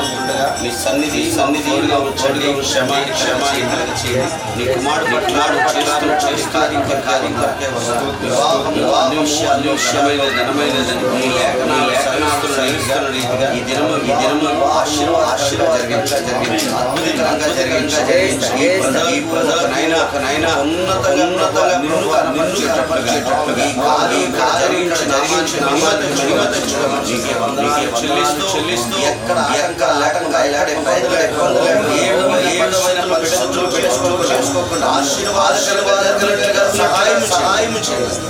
నీ సన్నిధి తోడుగా ఉంచండి. క్షమ చేయండి. నీ కుమారుడు మాట్లాడు చేస్తున్న కార్యం అన్ని విషయమైనదని నీ లేఖనాలు రీతిగా ఈ దినము ఆశీర్వాదంగా జరిగించి అద్భుతంగా జరిగించి ఈ ప్రజలైనా ఉన్నతంగా నిన్ను కనపరిచేటట్లుగా చెల్లిస్తూ ఎక్కడ చేసుకోకుండా ఆశీర్వాదకరంగా సహాయం చేయండి.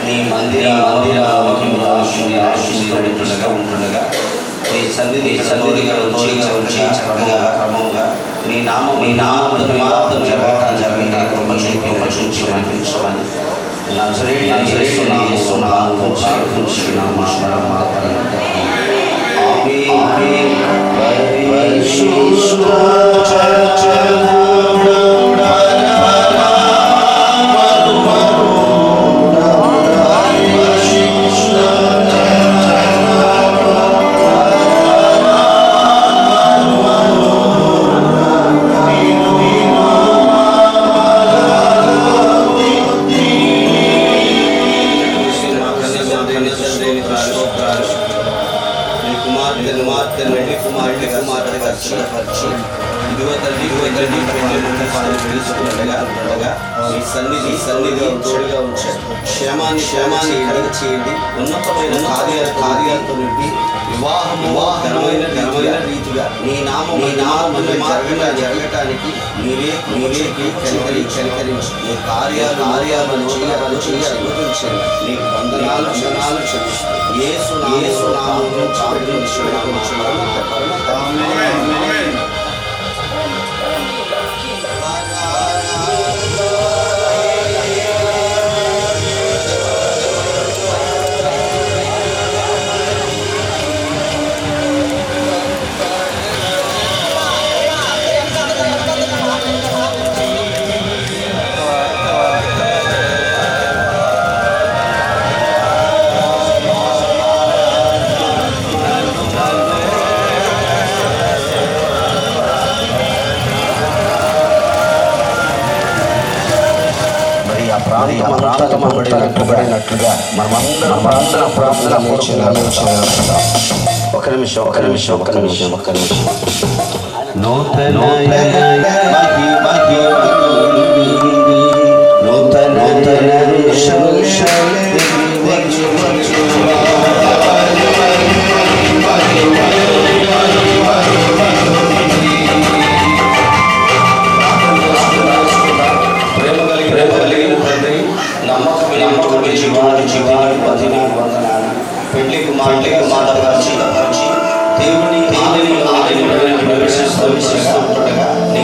నీ మందిరాశీర్వదించుగా ఉంటుండగా నీ సన్నిధిగా వచ్చి చక్కగా క్రమంగా నీ నామం జరగకుండా కృపచూపించమని సన్నిధి తోడుగా ఉంచండి. క్షేమాన్ని చేయండి. ఉన్నతమైన కార్యాలతో నింపి వివాహమైన రీతిగా నీ నామం జరగటానికి నీవే కనికరించి నీ కార్యాలను అనుమతించండి. నీ వందనాలు చెల్లిస్తూ యేసు నామములో ప్రార్థించుచున్నాము. ప్రాంతపడినట్లుగా మనమందరం ప్రార్థన ఒక నిమిషం నూతన పెళ్లి కుమారుడికి మాటపరిచి దేవుని ప్రవేశిస్తుండగా నీ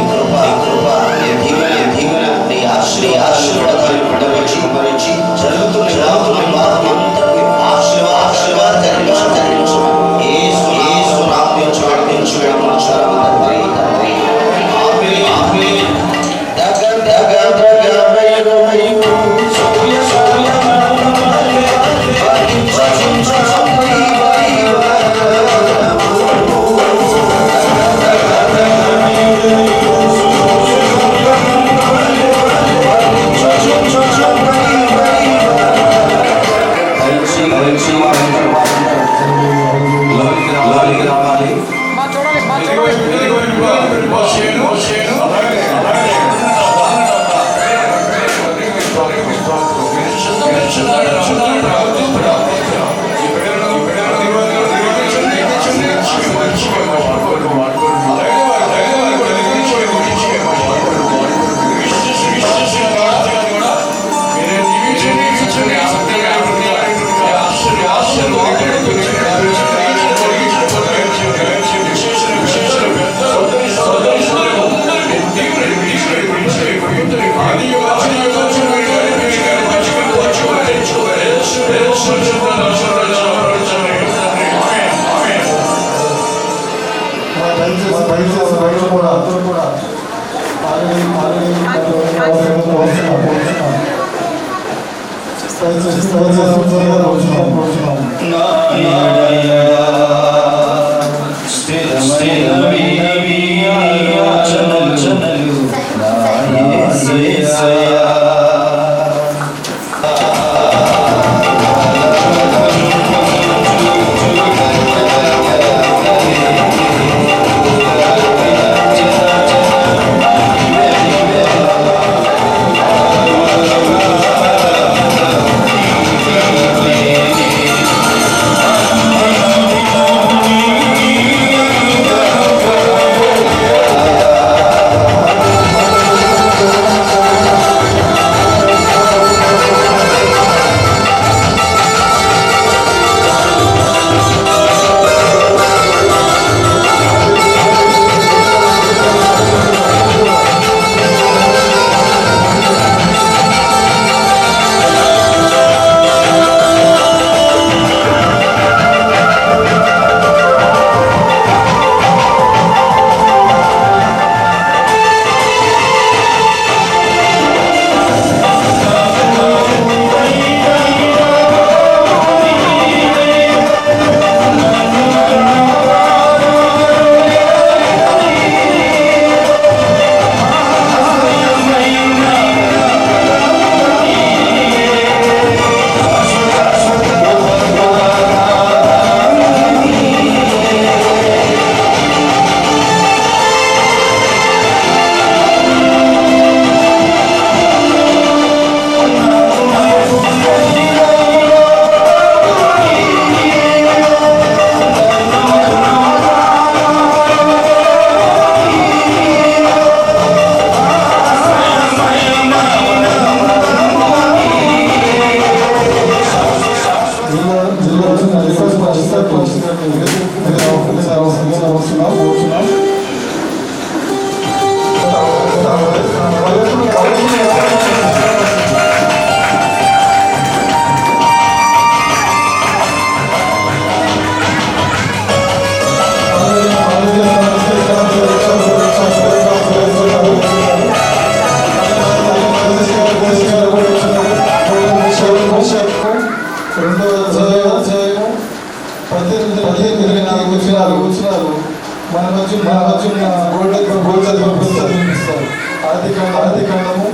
ఆదికాండము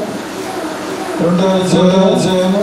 2వ అధ్యాయము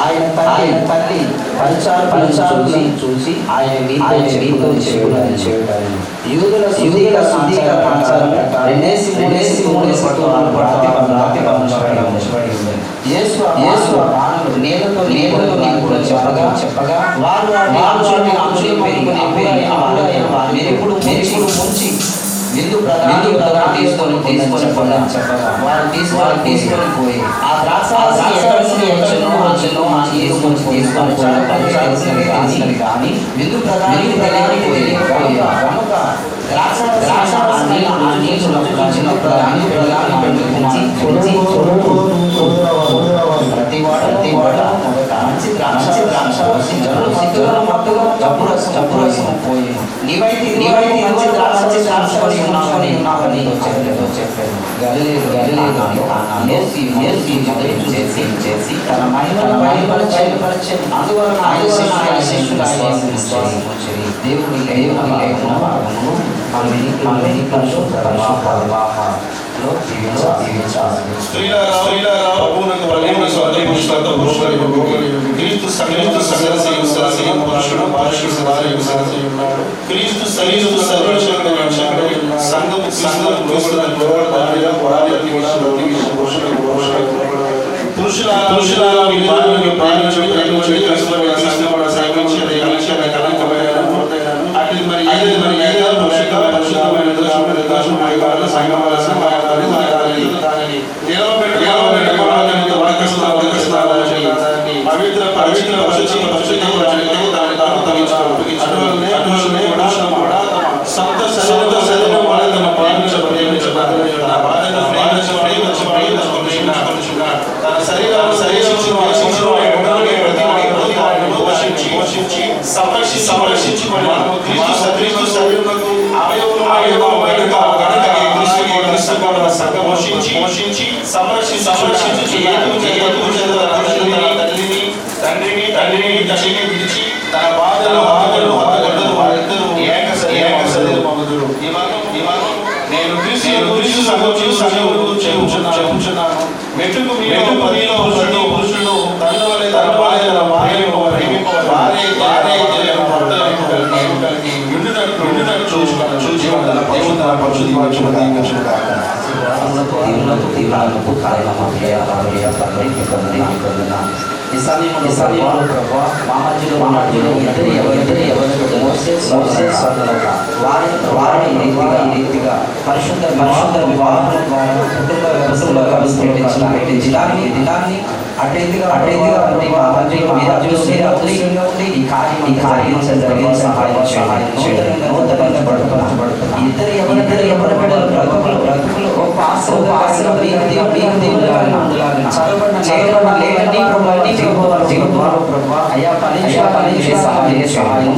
ఆయన తల్లి పరిచారులను చూసి ఆయన మీతో చేయడానికి యూదుల శుద్ధీకరణ ప్రకారం 2 రాతి బంధాలు యేసు ప్రాణులు నేలలో కూడా చెప్పగా వారు ఎప్పుడు ముంచి విందు ప్రధానం తీసుకొని చెప్పగా వారు తీసుకొని పోయి ఆ ద్రాక్షారసాన్ని తీసుకొని కానీ విందు ప్రధానానికి పోయి కనుక ద్రాక్షారసాన్ని ప్రతి వాడ మంచి ద్రాక్ష పోయి నీవైతే మంచి ద్రాక్ష ఉన్నావని చెప్పారు. చేసి తన మహిమపరిచయం అందువలన దేవుని వారిని రీతిగా పరిశుద్ధ వివాహం ద్వారా కుటుంబ వ్యవస్థలో దినాన్ని అటెందుగా ఉండి ఈ కార్యం జరిగే సహాయం ఇద్దరు ఎవరి బ్రతుకులు గొప్ప అయ్యా పని సహాయం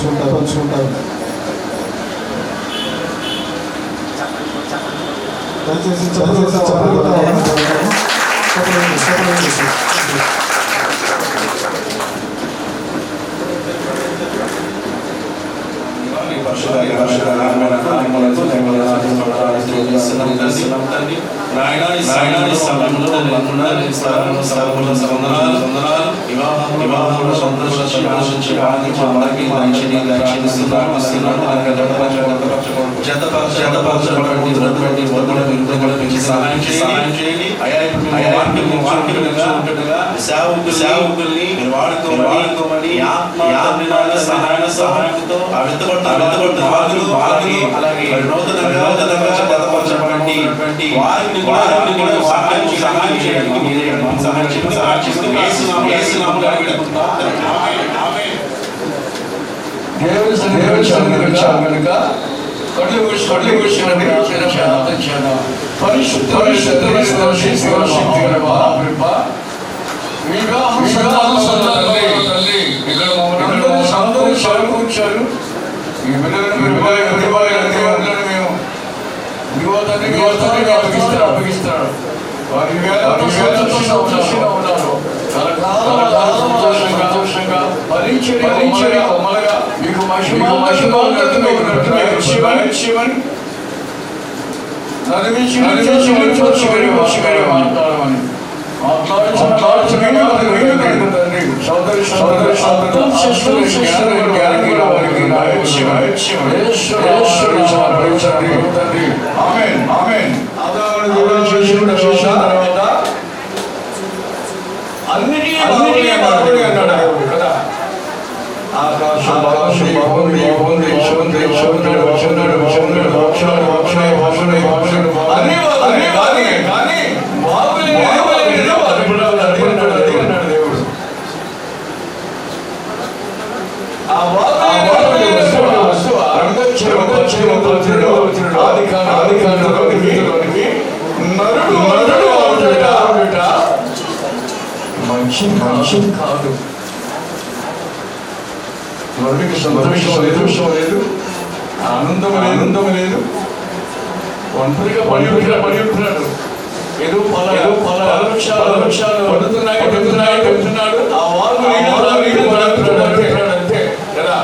పంచుకుంటారు. దయచేసి సేవకుల్ని వాడుకోమని సహాయంతో అలాగే నూతనంగా వారిని కూడా సహాయం చేయడానికి మీరే సహాయం కనుక కళ్ళు కూర్చోండి. పరిశుద్ధ కూర్చారు. ఈ పిల్లలను అప్పగిస్తాడు. సంతోషంగా భరించే అమలుగా మీకు మనిషి కాదు. నరుడికి సంతోషం లేదు, ఆనందం లేదు. ఒంటరిగా పడి ఉంటున్నాడు. ఏదో వృక్షాలు పడుతున్నాడు. ఆ వారు అంతే కదా.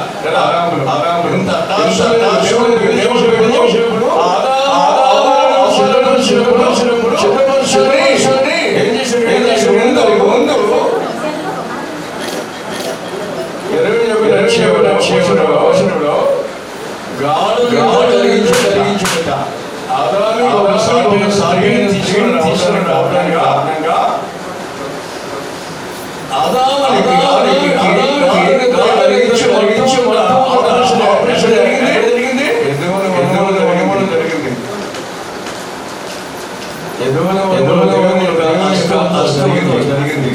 జరిగింది.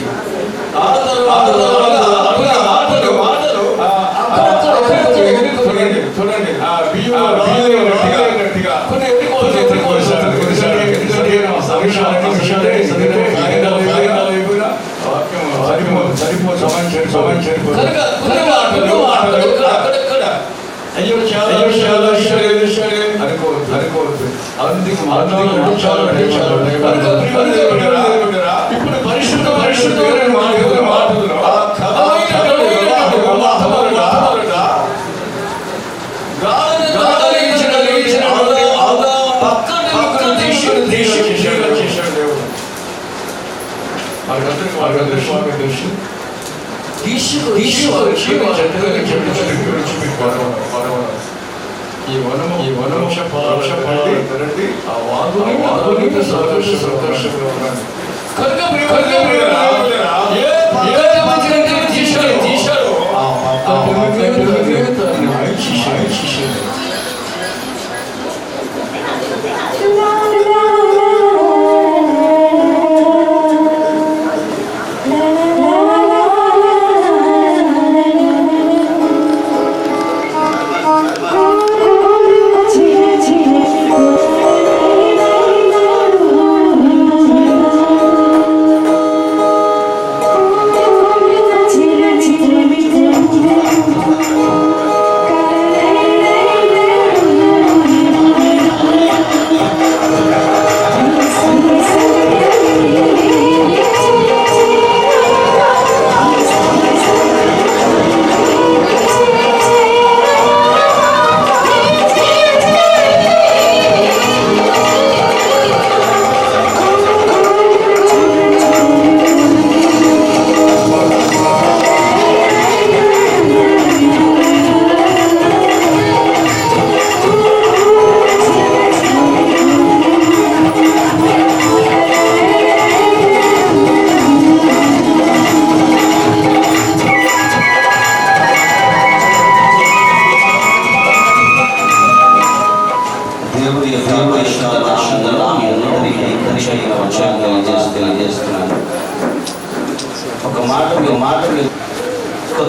అయ్యో అనుకోవద్దు. ఇప్పుడు పరిశుద్ధ మాటలు ఈ వనము పరండి ఆ వాగుని సంతోషంగా ఉన్నాను. తీశారు చిర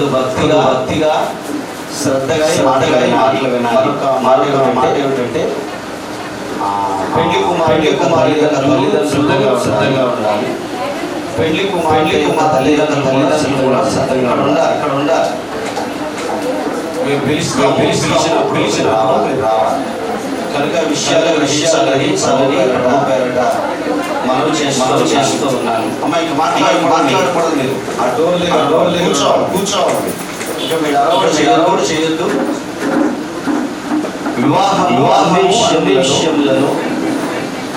భక్తిగా శ్రద్ధగా మాటలు వినాలి. మాట ఏమిటంటే పెళ్లి కుమారి సిద్ధంగా ఉండాలి. పెళ్లి కుమారి తల్లిదండ్రులు కూడా సిద్ధంగా ఉండాలి. అక్కడ ఉండాలి. మీరు పిలిచినప్పుడు రావాలి. కనుక విషయాలు పేరట మనవి చేస్తూ ఉన్నాను. అమ్మాయికి మాట్లాడకూడదు. మీరు ఆ డోర్ కూర్చోవాలి. ఇంకా మీరు అలవాటు చేయొద్దు. వివాహ విషయములను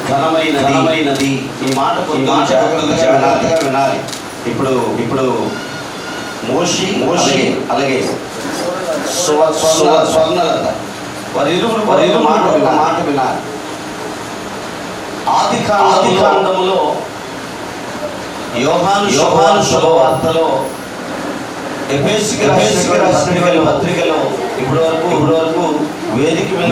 ఘనమైనది ఈ మాట జాగ్రత్తగా వినాలి. ఇప్పుడు మోషి అలాగే స్వర్ణలత వారి మాట వినాలి. ఆది కాండములో యోహాను శుభవార్తలో ఎఫెసీయులకు రాసిన పత్రికలో ఇప్పటి వరకు వేదిక మీద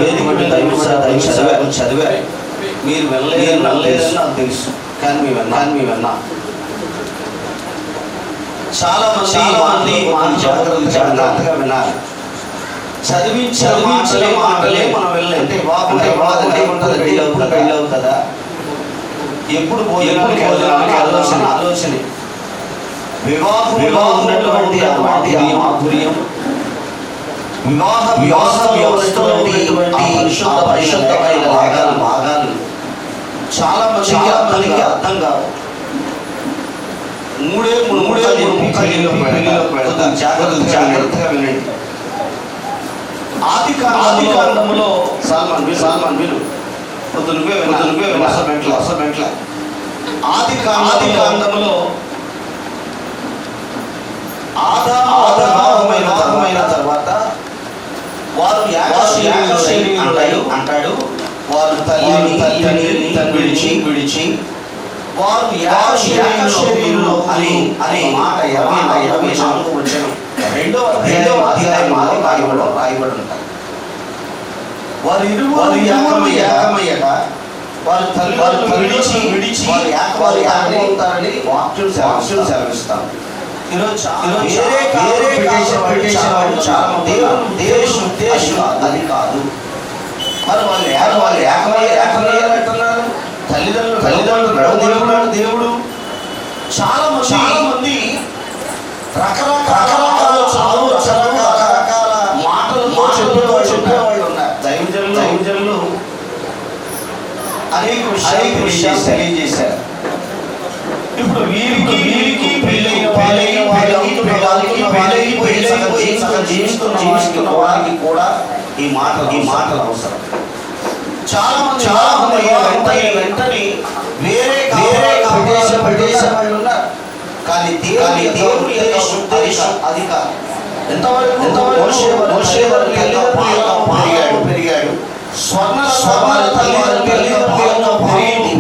చదివారు. మీరు వెళ్ళలేదని నాకు తెలుసు, కానీ మీ విన్నా. చాలా మంది జాగ్రత్తగా వినాలి. చదివించే మాటలే మనం వెళ్ళలేదు. అంటే పెళ్ళి అవుతుందా, ఎప్పుడు భోజనానికి ఆలోచన. వివాహం ఉన్నటువంటి ఆపుర్యం, వివాహ వ్యవస్థలో పరిశుద్ధమైన భాగాలు చాలా మందికి అర్థం కావు. మూడే జాగ్రత్తగా వినండి. ఆది కాండములో సాల్మాన్ విను. నువ్వే ఆది కాండములో ఆదామైన తర్వాత వారు యాగశరీరులు అంటాడు. వారు తల్లిని విడిచి వారు యాగశరీరులు అనే మాట 24 వచ్చాను. రెండవ అధ్యాయం రాయబడి ఉంటారు. వారు ఇరువురు ఏకమయ్యాక వారు తల్లిదండ్రులు విడిచి వారు ఏకమవుతారని వాక్యం సెలవిస్తారు. ఉద్దేశం అది కాదు. మరి వాళ్ళు ఏకమయ్యారంటున్నారు. తల్లిదండ్రులు దేవుడు. చాలా మంది రకరకాల మాటలు చెప్పేవాళ్ళు ఉన్నారు. దైవజనులు అనేక విషయాలు తెలియజేశారు. ఇప్పుడు వీరికి జీవిస్తున్న వారికి కూడా ఈ మాటలు అవసరం. చాలా మంది వెంటనే వేరే ప్రదేశం వాళ్ళు ఉన్నారు. కానీ దేవుని ఉద్దేశం అది కాదు. ఎంతవరకు పెరిగాడు. స్వర్ణ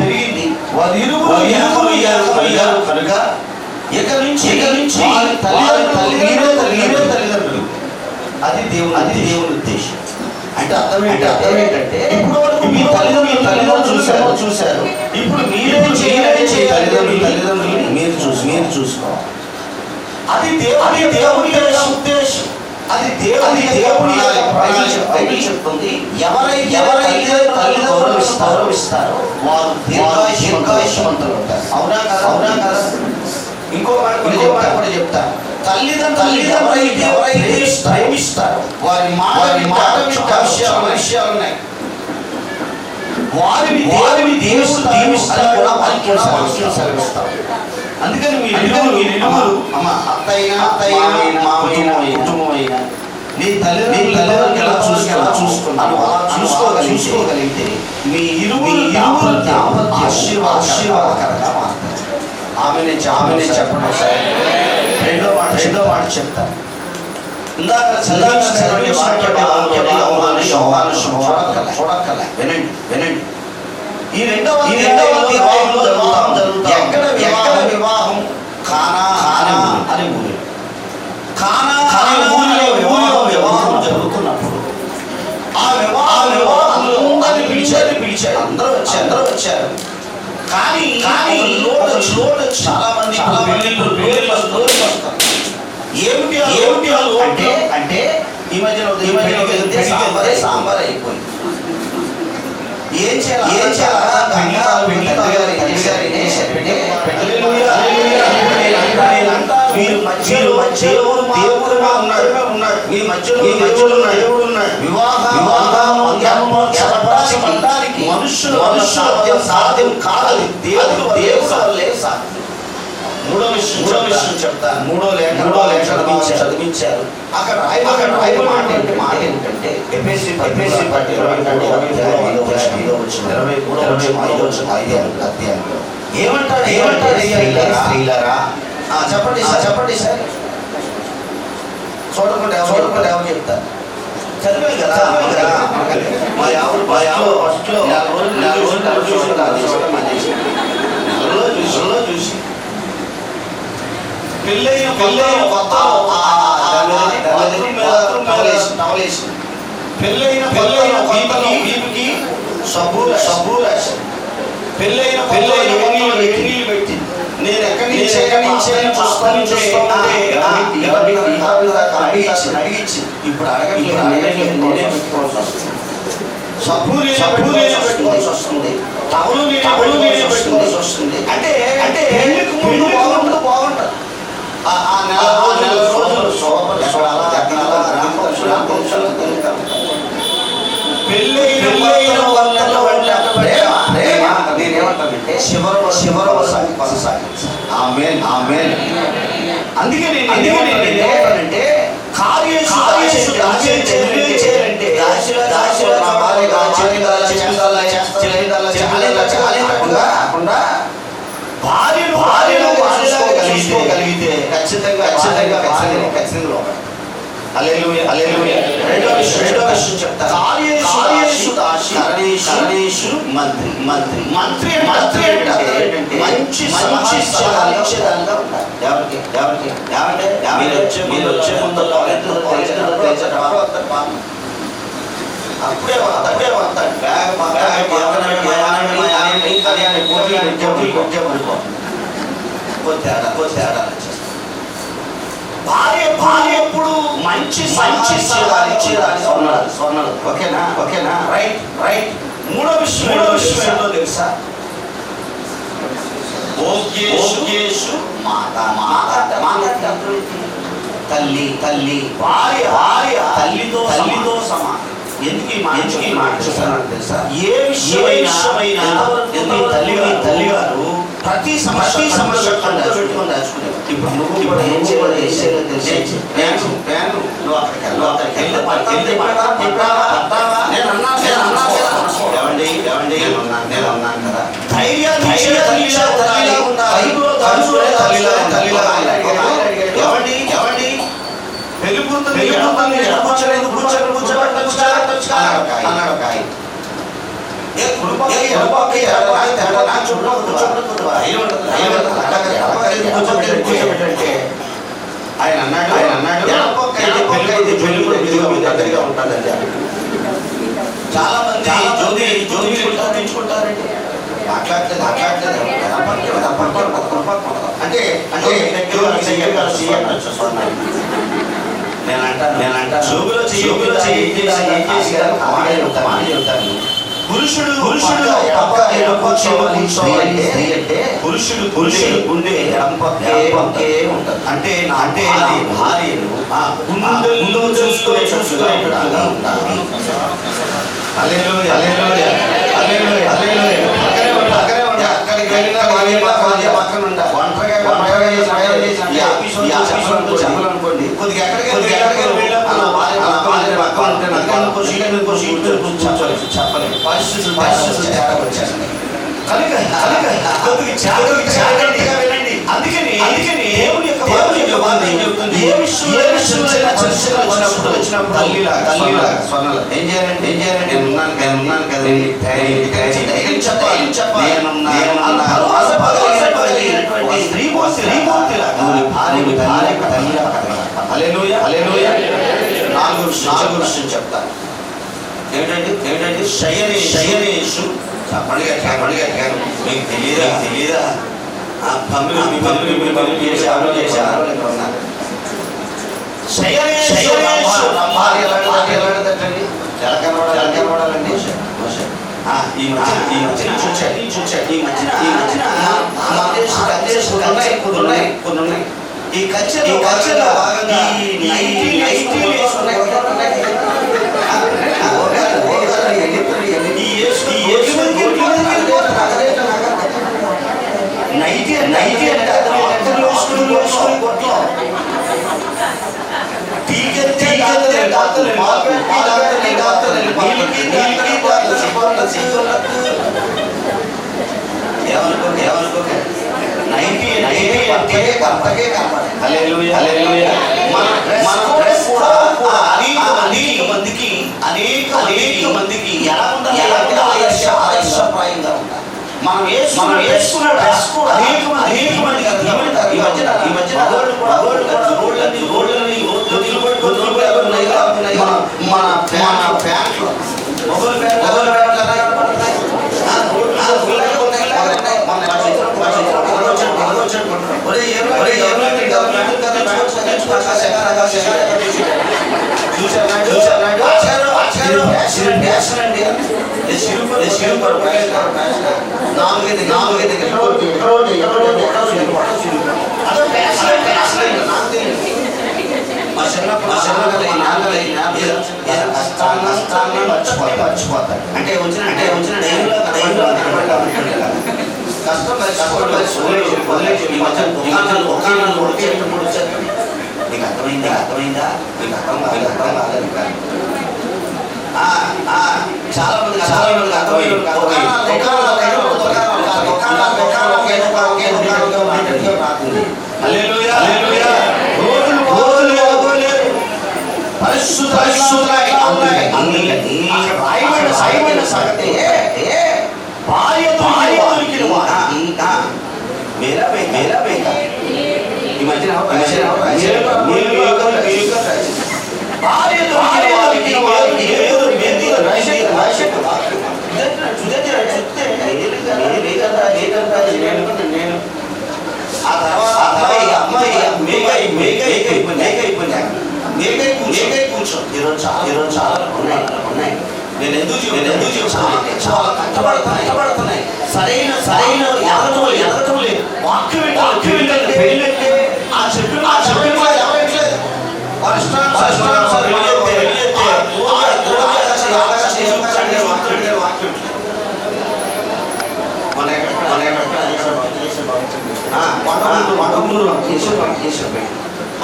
పెరిగింది. వారు ఇరువురు కనుక ఇక నుంచి తల్లిదండ్రులు. అది దేవుని ఉద్దేశం. అంటే అర్థం ఏంటంటే ఇప్పుడు మీ తల్లిదండ్రులు చూశారు. ఇప్పుడు మీరే తల్లిదండ్రులు మీరు చూసుకోవాలి. అది దేవుని ఉద్దేశం. అది దేవుని బైబిల్ చెప్తుంది. ఎవరైతే గౌరవిస్తారో వారు దీర్ఘాయుష్మంతులు ఉంటారు. అవునా కదా? ఇంకో మాట కూడా చెప్తారు. తల్లిదండ్రులు ఎవరైతే ప్రేమిస్తారో వారి మాట విషయాలు ఉన్నాయి. వారిని దీవిస్తారు కూడా వాక్యం సెలవిస్తారు. అందుకని మీరు అత్తయ్య కుటుంబం అయినా నీ తల్లిదండ్రులు ఎలా చూసుకోగలిగితే మీ ఇరువురు ఆశీర్వాదకరంగా మారుతారు. ఆమెనే చెప్పడం. రెండో మాట చెప్తారు. ఇందాక చూడక్కల వినండి. ఈ రెండవ వివాహంలో ఎక్కడ వివాహం? కానా అనే ఊరు. కానా వివాహం జరుగుతున్నప్పుడు ఆ వివాహంలో పిలిచారు. అందరూ వచ్చారు. కానీ చాలా మంది వస్తారు. ఏమిటి అంటే ఈ మధ్యన సాంబార్ అయిపోయింది. ఏం చేయాలి? మీరు మధ్యలో దేవుడుగా ఉన్నాడు. మీ మధ్యలో ఉన్నాడు. వివాహానికి మనుషులు సాధ్యం కాదు. దేవుడు వల్లే సాధ్యం. మూడో విషయం చెప్తాను. మూడో లేఖ చదివించారు. అక్కడ మాట ఏంటంటే ఎఫెసీ పట్టి 23 అధ్యాయంలో ఏమంటాడు? స్త్రీలారా చెప్పండి సార్. చూడకుండా ఎవరు చెప్తారు? చదివారు కదా. మా ఫస్ట్లో 4 రోజులు చూసి పెళ్ళైన వీపుకి సబ్బు రాసి పెళ్ళైన నీళ్ళు పెట్టి నేను ఎక్కడి నుంచి ఇప్పుడు సబ్బు పెట్టుకోవాల్సి వస్తుంది. టవలు పెట్టుకోవాల్సి వస్తుంది. అంటే ముందు బాగుంటుంది. ఆ నెల రోజులు పెళ్ళైన నేనేమంటానంటే శివర కొనసాగించాలి. ఆమేన్. అందుకే నేనేమంటానంటే భార్యను చూసుకోగలిగితే ఖచ్చితంగా హల్లెలూయా. రెండో విషయం చెప్తాను. మంత్రి అంటే మంచి ఇచ్చేదానిగా ఉండాలి. ఎవరికి మీరు వచ్చే ముందు అప్పుడే వస్తాడు. తేడా భార్య ఎప్పుడు మంచి స్వర్ణాలు. ఓకేనా? రైట్. మూడో విషయం ఏంటో తెలుసా? తల్లి భార్య తల్లితో సమానం. ఎందుకు ఈ మాట చూస్తున్నాను తెలుసా? ఏ విషయమైనా తల్లి గారు ప్రతి సమస్య పెట్టుకొని దాచుకునే. ఇప్పుడు నువ్వు ఏం చేయాలో తెలిసి నువ్వు అక్కడికి నేను అన్నాను కదా. ఎవండి పెళ్లి అన్నాడు ఒక ఆయన. ఆయన అన్నాడు దగ్గరగా ఉంటుందండి. చాలా మంది జ్యోతించుకుంటారండి. మాట్లాడలేదు అంటే నేనంటా జోబులో చెప్తాను. పురుషుడు గుండె ఎడంపక్కే ఉంటుంది. అంటే భార్యను గుండెల్లో చూసుకునే అక్కడికి వెళ్ళిన పక్కన ఉండాలి. చెప్పాలనుకోండి కొద్దిగా ఎక్కడికి చెప్పలేదు. పరిస్థితులు తేడా వచ్చేసింది. జాగ్రత్తగా వినండి. అందుకని దేవుని యొక్క చెబుతుంది. ఏ విషయంలో వచ్చినప్పుడు తల్లిలాగా ఏం చేయాలంటే నేను ఉన్నాను కదా. చెప్పాలి. హల్లెలూయా. నాలుగో విషయం చెప్తాను. ఏమిటంటే శయనేషు. పండుగ మీకు తెలియదా? చేశారు ఈ కచ్చలో భాగంగా అనేక మందికి ఆదర్శప్రాయంగా ఉంటారు. మనం వేసుకున్న డ్రెస్ కూడా అనేక మందికి ఈ మధ్యన మన ప్యాంట్లు మర్చిపోతారు. అంటే వచ్చిన కష్టం నీకు అర్థమైందా నీకు అర్థం కాలేదు. చాలా మంది అర్థమైంది. मेरा बेटा इमेजिन నేను ఎందుకు చాలా కష్టపడుతున్నాయి. సరైన ఎదగటం లేదు. వాక్యం పెళ్ళంటే ఆ చెప్పిన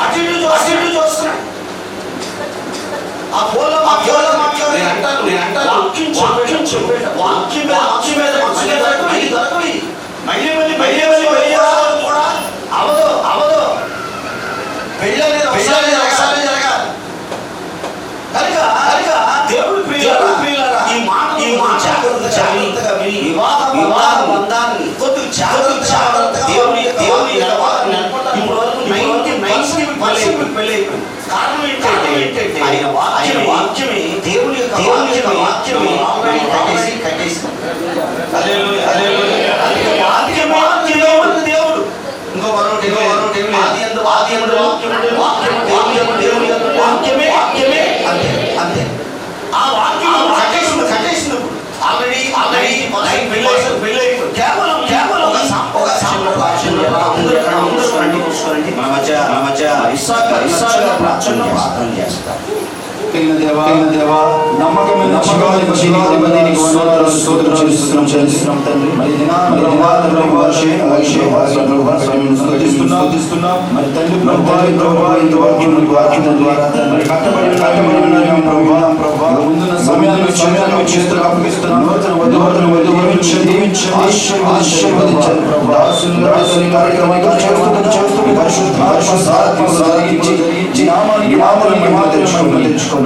అటు చూస్తున్నా నేను అంటాను వాక్యం మీద మళ్ళీ కూడా అవదు పెళ్ళి ఒకసారి జరగాలి కనుక దేవుడు ప్రియులారా ఈ మాట జాగ్రత్తగా విని వివాహ బంధాన్ని జాగ్రత్తగా దేవుని ఇప్పుడు వరకు 90% పెళ్ళి అయిపోయింది. కారణం ఏంటంటే ఆయన వాక్యమే దేవుని యొక్క వాక్యమే కట్టేసి దేవుడు ఇంకో ఆది వాక్యమే అంతే. ఆ వాక్యం కట్టేసినప్పుడు ఆల్రెడీ పెళ్ళి కేవలం ఒక మన మధ్య ప్రార్థన చేస్తాం. దేవా నమ్మకమైన శివాధిపతిని స్తోత్రం చెల్లిస్తున్నాం తండ్రి. మరి స్తుతిస్తున్నాం. మరి తండ్రి వాక్యం ద్వారా మరి కట్టబడిన ప్రభువా ముందున్న సమయాన్ని చేతులు అప్పగిస్తున్నాం. దీవించండి ఆశీర్వదించండి ప్రభువా. కార్యక్రమంగా చేస్తూ పరిశుద్ధాత్మ సాధించి నామానికి తెచ్చుకోండి.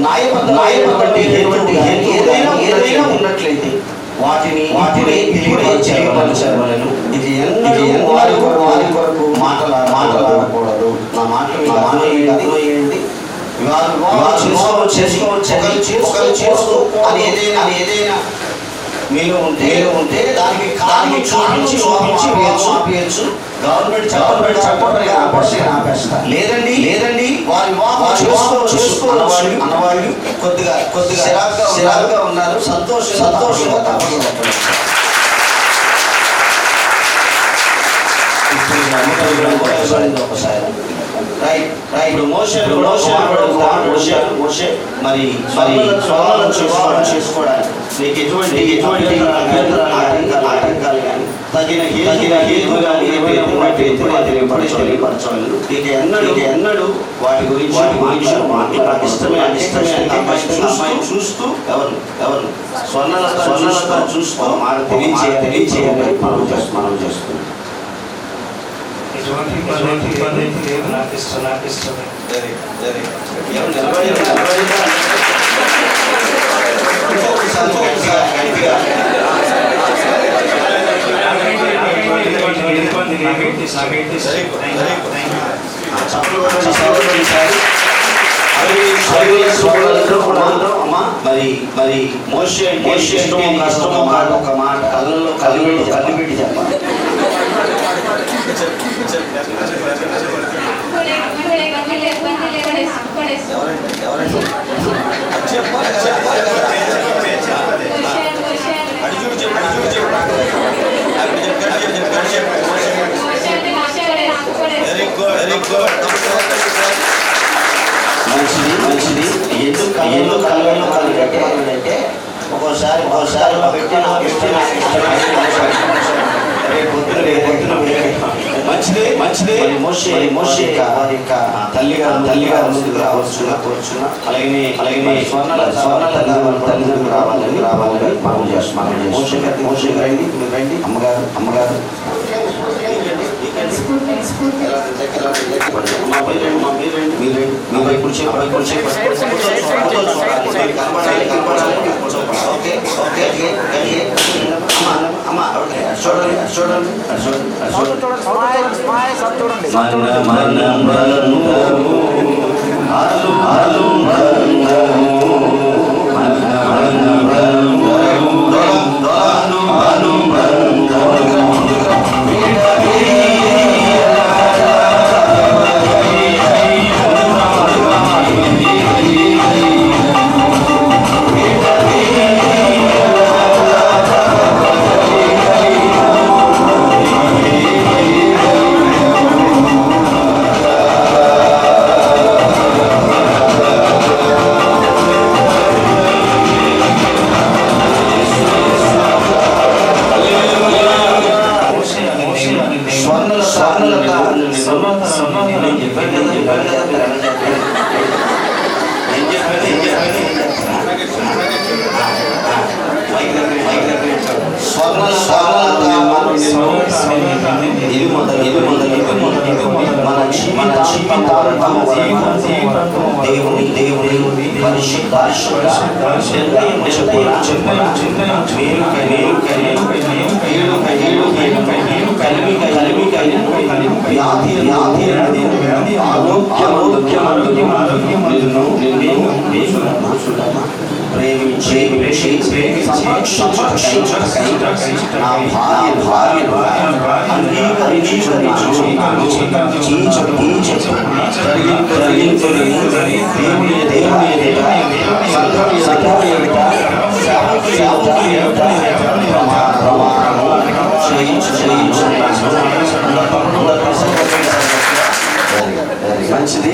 న్యాయబద్ధమైనటువంటి ఏదైనా ఉన్నట్లయితే వాటిని తెలియపరచారు వాళ్ళను. ఇది వారి కొరకు మాట్లాడకూడదు. నా మాటలు ఏంటి? చేసుకో అని ఏదైనా మీలో ఉంటే దానికి చూపించి ఆపేయచ్చు. గవర్నమెంట్ ఆపేస్తా. లేదండి వారి చేసుకో అన్నవాళ్ళు కొద్దిగా సిరాగ్గా ఉన్నారు. సంతోషంగా తప్పకుండా ఒకసారి రైట్ మోషే మరి చేసుకోవడానికి మీకు ఎటువంటి ఆటంకాలు కానీ తగిన హేతుగా తెలియపరచలేదు. ఇక ఎన్నడూ వాటి గురించి నాకు ఇష్టమే చూస్తూ ఎవరు స్వర్ణలత చూస్తూ మాకు తెలియచేయాలని మనం చేస్తున్నాం. నాకు ఇష్టమే. మరి మోషే కష్టమో కాదు ఒక మాట కళ్ళలో కలిపెట్టి చెప్పాలి. మంచిది. ఎందుకు కలగంటే ఒక్కోసారి పెట్టిన మంచిదే. మోషే తల్లిగారు ముందుకు రావచ్చున్నా అలాగే తల్లిదండ్రులు రావాలని మనం చేస్తున్నాం. మోషే రండి, మీరు రండి. అమ్మగారు దేవుని పరిశుద్ధ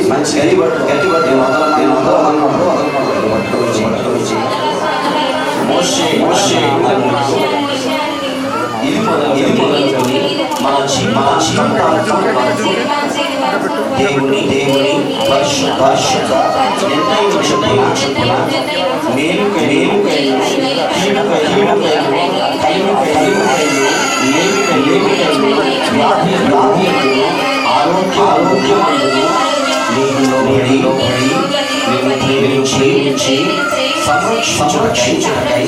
మంచిది గట్టిబట్టి ఇది మొదలుకొని మన జీవితాంతం దేవుని పరిశుద్ధ ఆరోగ్యం ప్రేమించి సంరక్షించుటకై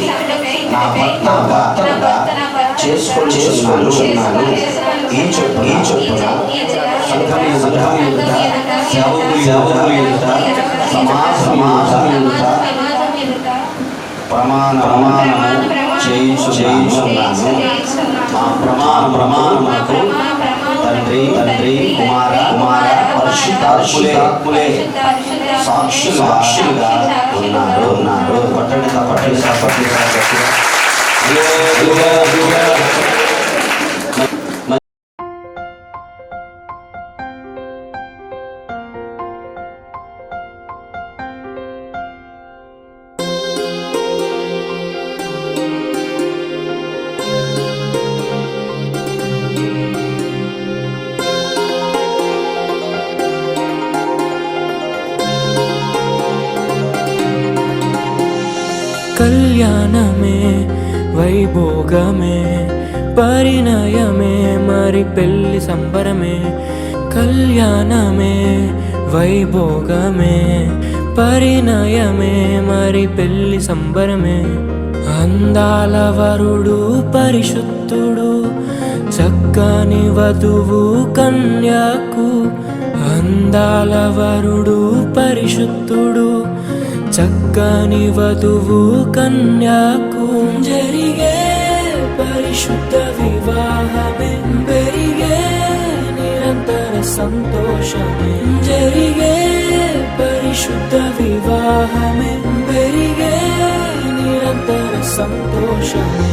నా భర్తగా చేసుకొనుచున్నాను. ఈ చొప్పున సంఘం ఎదుట, సేవకుల ఎదుట, సమాజం ఎదుట ప్రమాణము చేయించున్నాను. మా ప్రమాణములకు తండ్రి కుమార పరిశుద్ధాత్ములే సాక్షులుగా ఉన్నారు. పట్టండి. కళ్యాణమే వైభోగమే పరిణయమే మరి పెళ్లి సంబరమే. కళ్యాణమే వైభోగమే పరిణయమే మరి పెళ్లి సంబరమే. అందాల వరుడు పరిశుద్ధుడు చక్కని వధువు కన్యకు. అందాల వరుడు పరిశుద్ధుడు చక్కని వధువు కన్యకు. జరిగే పరిశుద్ధ వివాహమే పెరిగే నిరంతర సంతోషమే. జరిగే పరిశుద్ధ వివాహమే పెరిగే నిరంతర సంతోషమే.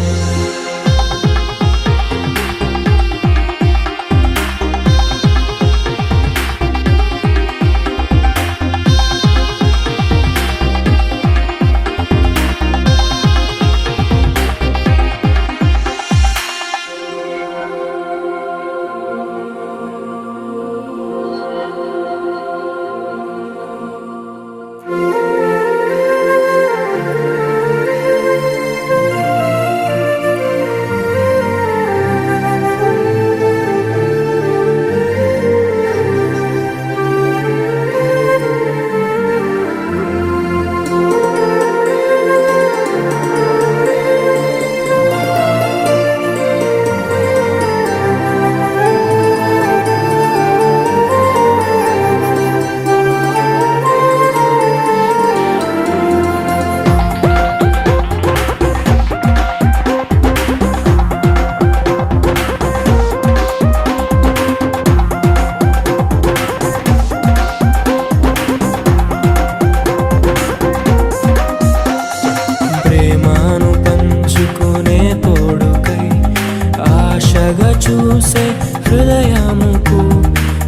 చూసే హృదయముకు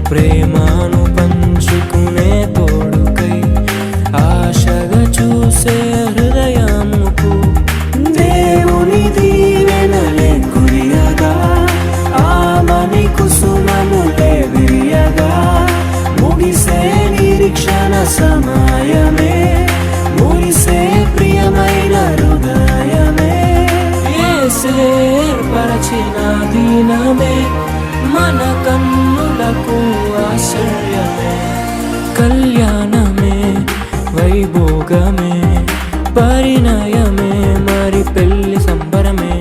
ప్రేమను పంచుకునే తోడుకై ఆశగా చూసే హృదయముకు దేవుని దీవెనలే కురియగా ఆమని కుసుమములే విరియగా ముగిసే నిరీక్షణ సమయమే మురిసే ప్రియమైన హృదయమే ఏర్పరచిన దినమే మన కన్నులకు ఆశ్చర్యమే కళ్యాణమే వైభోగమే పరిణయమే మరి పెళ్లి సంబరమే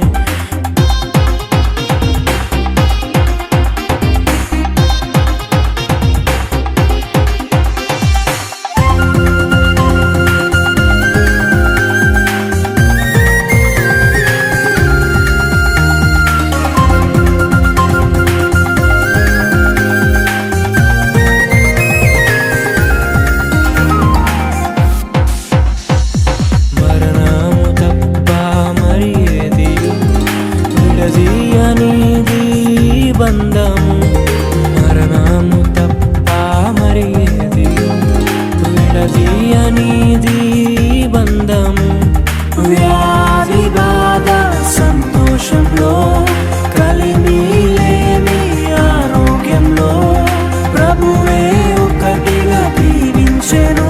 బంధము మరణము తప్ప మరి ఏది విడదీయనిది బంధము వ్యాధి బాధ సంతోషంలో కలిమి లేని ఆరోగ్యంలో ప్రభువే ఒకటిగా దీవించెను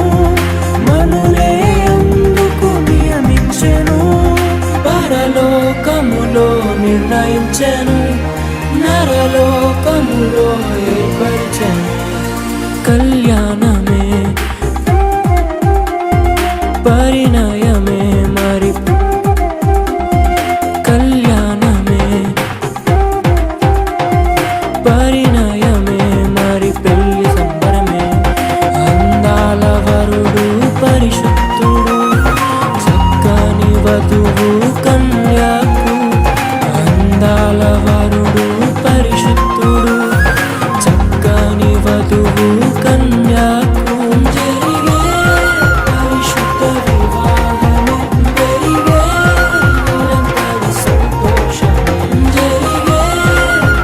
మనులే అందుకు నియమించెను పరలోకములో నిర్ణయించెను నరలోకములో ఏర్పరిచెను కళ్యాణమే పరిణయమే మరి కళ్యాణమే, పరిణయమే మరి పెళ్లి సంబరమే. అందాల వరుడు పరిశుద్ధుడు, చక్కని వధువు కన్యాకు. అందాల వరుడు పరిశుద్ధుడు, చక్కని వధువు కన్యాకు. జరిగే పరిశుద్ధ వివాహమే, జరిగే నిరంతర సంతోషమే. జరిగే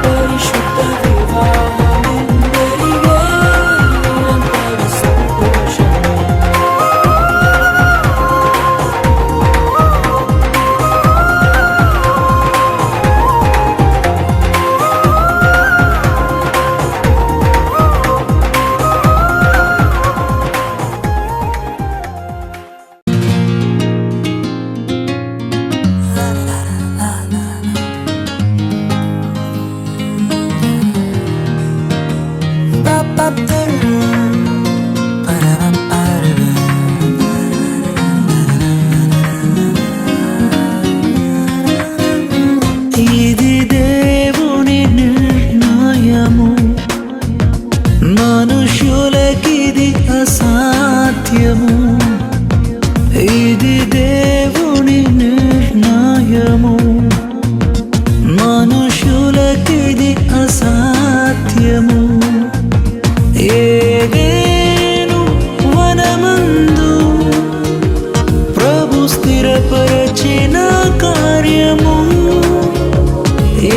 పరిశుద్ధ వివాహమే, జరిగే నిరంతర సంతోషమే. ఇది దేవుని నిర్ణయము, మనుషులకిది అసాధ్యము. ఇది దేవుని నిర్ణయము, మనుషులకిది అసాధ్యము. ఏదేను వనమందు ప్రభు స్థిరపరచిన కార్యము.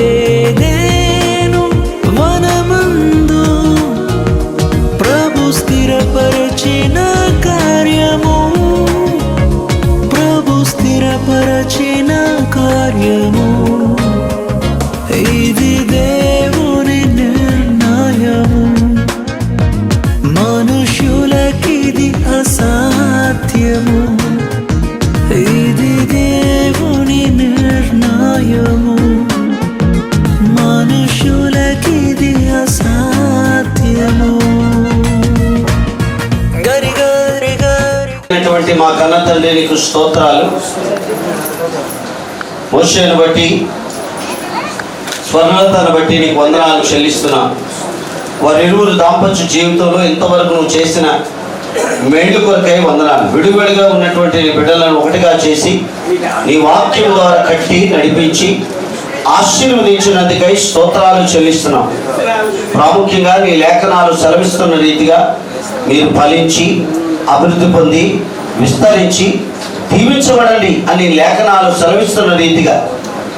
ఏదేను వనమందు ప్రభు స్థిరపరచిన కార్యము, ప్రభు స్థిరపరచిన కార్యము. ఇది దేవుని నిర్ణయము, మనుషులకిది అసాధ్యము. ఇది దేవుని నిర్ణయము, మనుషులకిది అసాధ్యము. గరి గరి గరి అయినటువంటి మా కన్న తండ్రి నీకు స్తోత్రాలు. మోషేను బట్టి, స్వర్ణలతను బట్టి నీకు వందనాలు చెల్లిస్తున్నాం. వారిరువురు దాంపత్య జీవితంలో ఇంతవరకు నువ్వు చేసిన మేలు కొరకై వందనాలు. విడివిడిగా ఉన్నటువంటి నీ బిడ్డలను ఒకటిగా చేసి నీ వాక్యం ద్వారా కట్టి నడిపించి ఆశీర్వదించినందుకై స్తోత్రాలు చెల్లిస్తున్నాం. ప్రాముఖ్యంగా నీ లేఖనాలు సెలవిస్తున్న రీతిగా మీరు ఫలించి అభివృద్ధి పొంది విస్తరించి దీవించబడండి అని లేఖనాలు సెలవిస్తున్న రీతిగా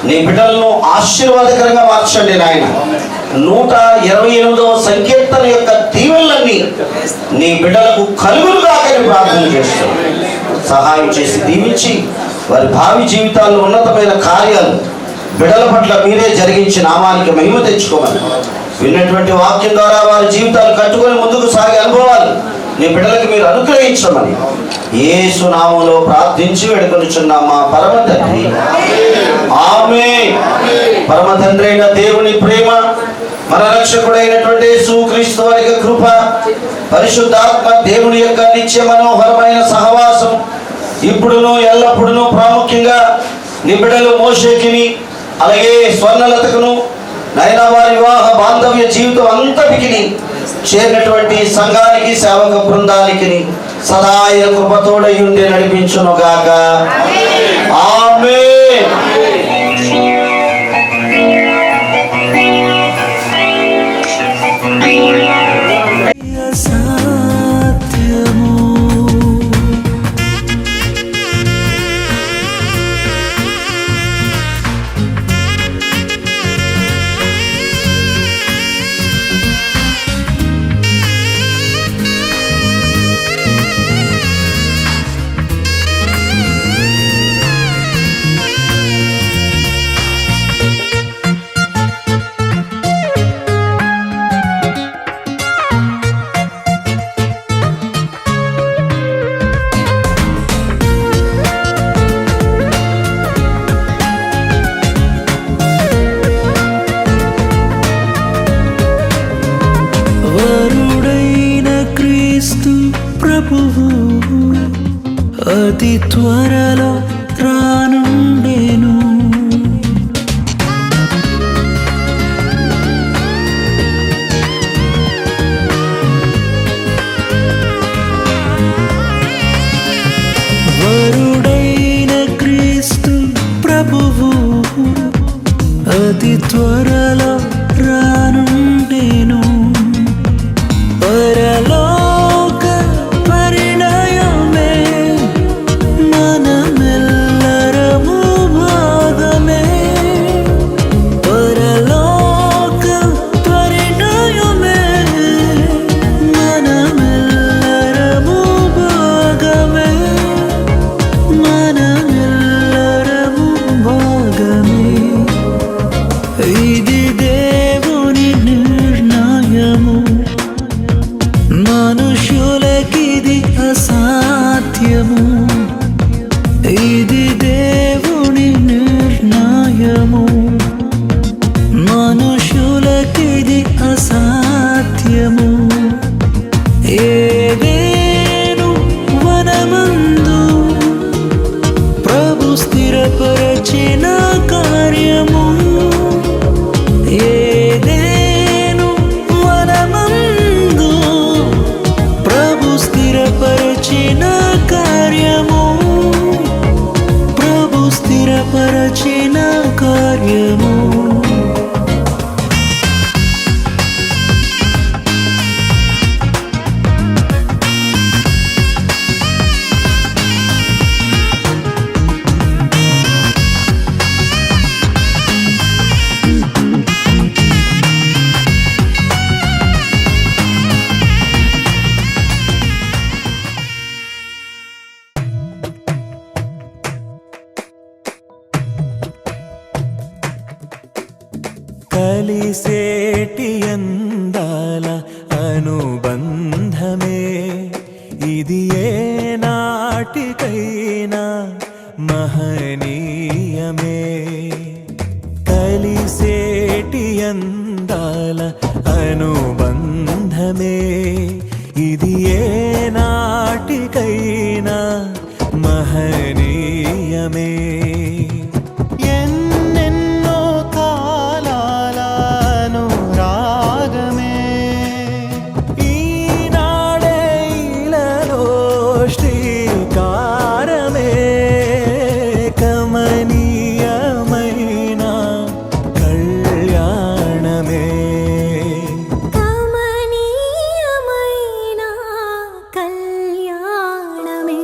నీ బిడ్డలను ఆశీర్వాదకరంగా మార్చండి నాయన. 128వ సంకీర్తన యొక్క దీవెనలన్నీ నీ బిడ్డలకు కలుగులుగాకని ప్రార్థన చేస్తాం. సహాయం చేసి దీవించి వారి భావి జీవితాల్లో ఉన్నతమైన కార్యాలు బిడ్డల పట్ల మీరే జరిగించి నామానికి మహిమ తెచ్చుకోమని, విన్నటువంటి వాక్యం ద్వారా వారి జీవితాలు కట్టుకొని ముందుకు సాగే అనుభవాలు నీ బిడ్డలకు మీరు అనుగ్రహించమని యేసు నామములో ప్రార్థించి వేడుకొనుచున్నాం మా పరమ తండ్రి. ఆమేన్. పరమ తండ్రి అయిన దేవుని ప్రేమ, మన రక్షకుడైనటువంటి యేసుక్రీస్తు వారి యొక్క కృప, పరిశుద్ధాత్మ దేవుని యొక్క నిత్య మనోహరమైన సహవాసం ఇప్పుడును ఎల్లప్పుడును ప్రాముఖ్యంగా నీ బిడ్డలు మోషేకిని అలాగే స్వర్ణలతకును నైనా వారి వివాహ బాంధవ్య జీవితం అంతటికి చేరినటువంటి సంఘానికి సేవక బృందానికి సదా ఆయన కృపతోడై ఉండి నడిపించును గాక. ఆమేన్. అతి త్వరలో రానుండెను. వరుడైన క్రీస్తు ప్రభువు అతి త్వరలో రానుండెను. పరలోక పరిణయమే మనమెల్లరము భాగమే. పరలోక పరిణయమే మనమెల్లరము భాగమే. మనమెల్లరము భాగమే. ఇది దేవుని నిర్ణయము, మనుషులకిది అసాధ్యము. ఇది దేవుని నిర్ణయము, మనుషులకిది అసాధ్యము. ఏదేను వనమందు ప్రభు స్థిరపరచిన కార్యము. ఏదేను వనమందు ప్రభు స్థిరపరచిన కార్యము. ప్రభు స్థిరపరచిన కార్యము. కలిసేటి అందాల అనుబంధమే ఇది ఏ నాటికైనా మహనీయమే. కలిసేటి అందాల అనుబంధమే ఇది ఏ నాటికైనా మహనీయమే. ఎన్నెన్నో కాలాలను రాగమే ఈనాడే ఇలలో శ్రీకారమే. కమనీయమైన కళ్యాణమే. కమనీయమైన కళ్యాణమే.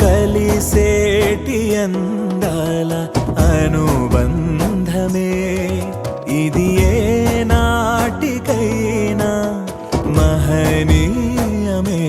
కలిసేటి అందాల అనుబంధమే ఇది ఏ నాటికైనా మహనీయమే.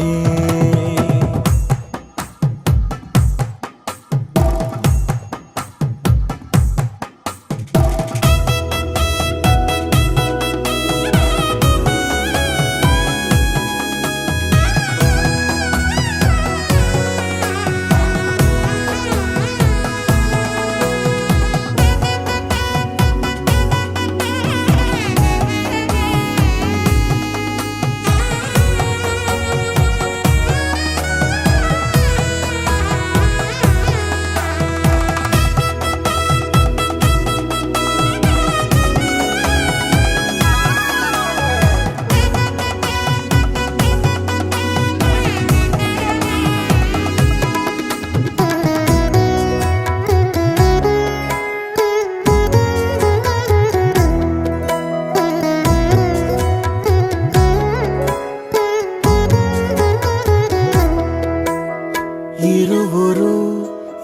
ఇరువురు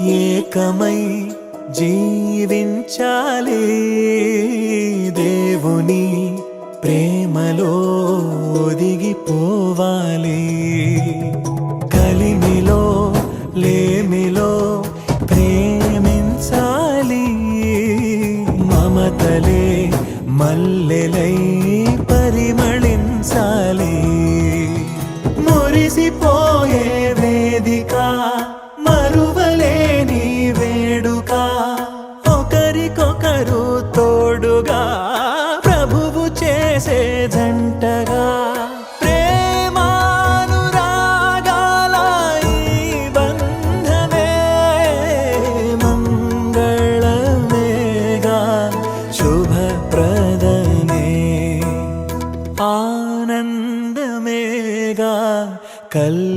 ఏకమై జీవించాలి. దేవుని ప్రేమలో ఒదిగిపోవాలి. కలిమిలో లేమిలో ప్రేమించాలి. మమతలే మల్లెలై పరిమళించాలి. మురిసిపోయే వేదిక మరువలేని వేడు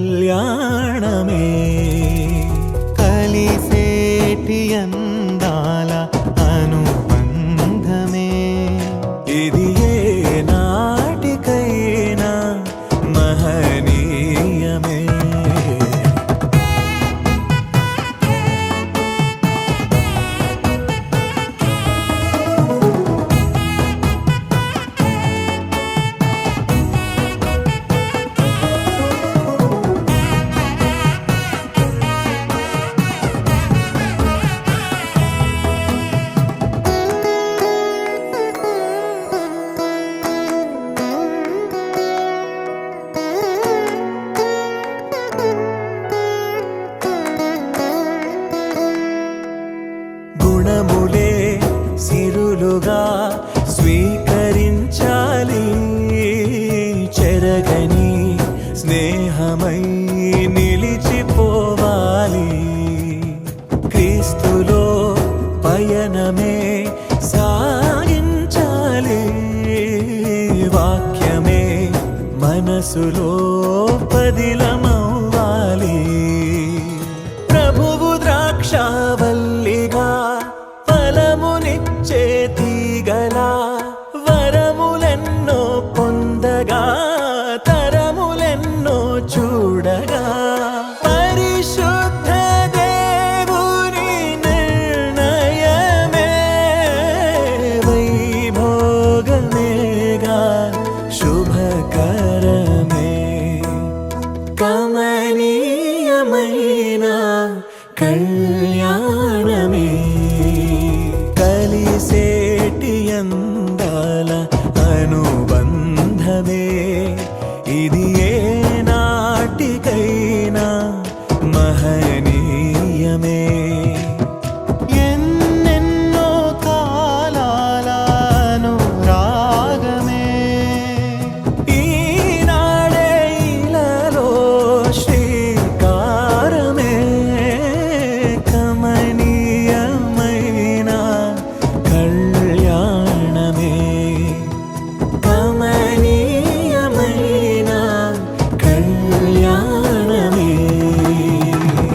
కళ్యాణమే కలిసేటి అందాల అనుబంధమే ఇది ఏ నాటికైనా మహనీయమే గుణములే సిరులుగా స్వీకరించాలి చెరగని స్నేహమై నిలిచిపోవాలి క్రీస్తులో పయనమే సాగించాలి వాక్యమే మనసులో పదిలమవ్వాలి ప్రభువు ద్రాక్షావల్లిగా ఫలమునిచ్చే తీగలా వరములెన్నో పొందగా తరములెన్నో చూడగా పరిశుద్ధ దేవుని నిర్ణయమే వైభోగమేగా శుభకరమే కమనీయమైన కళ్యాణమే కలిసేటి అందాల అనుబంధమే ఇది ఏ నాటికైనా మహనీయమే ఎన్నెన్నో కాలాల అనురాగమే ఈనాడే ఇలాలో శ్రీకారమే కమనీయమైన కళ్యాణమే కమనీయమైన కళ్యాణమే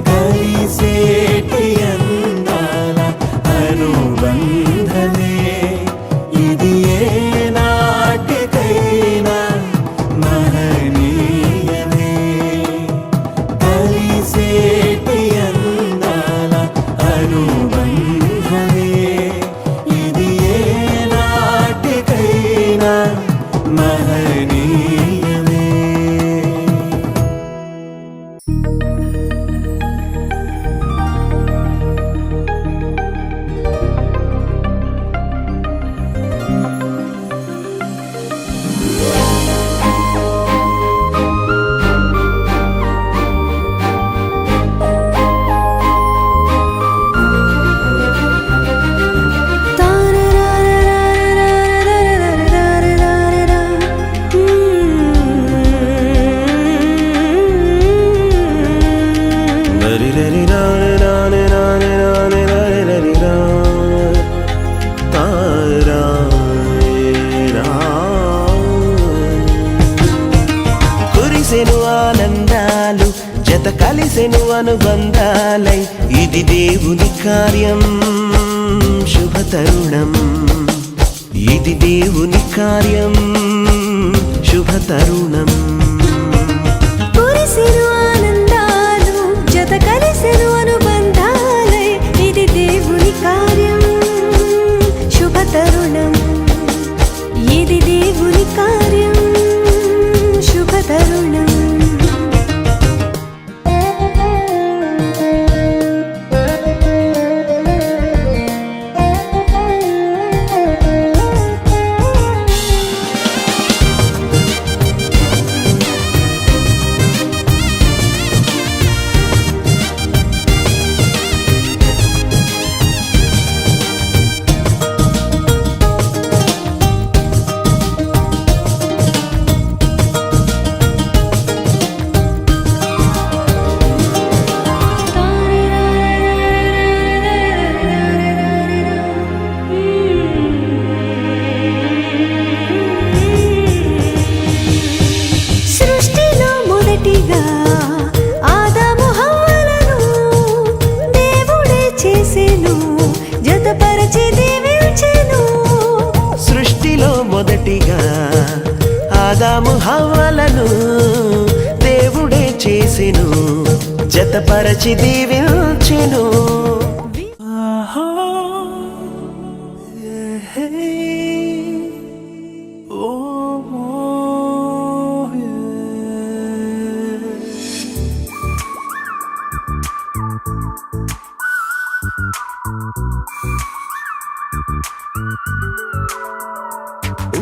కలిసేటి అందాల అనుబంధమే ఇది ఏ నాటికైనా మహనీయమే కలిసేటి అందాల అనుబంధమే ఇది ఏ నాటికైనా మహనీయమే కురిసెను ఆనందాలు జత కలిసెను అనుబంధాలై ఇది దేవుని కార్యం శుభతరుణం ఇది దేవుని కార్యం శుభతరుణం కురిసెను ఆనందాలు జత కలిసెను అనుబంధాలై ఇది దేవుని కార్యం శుభతరుణం ఇది దేవుని కార్యం శుభతరుణం ఒకటిగా ఆదాము హవ్వలను దేవుడే చేసెను, జతపరచి దీవించెను.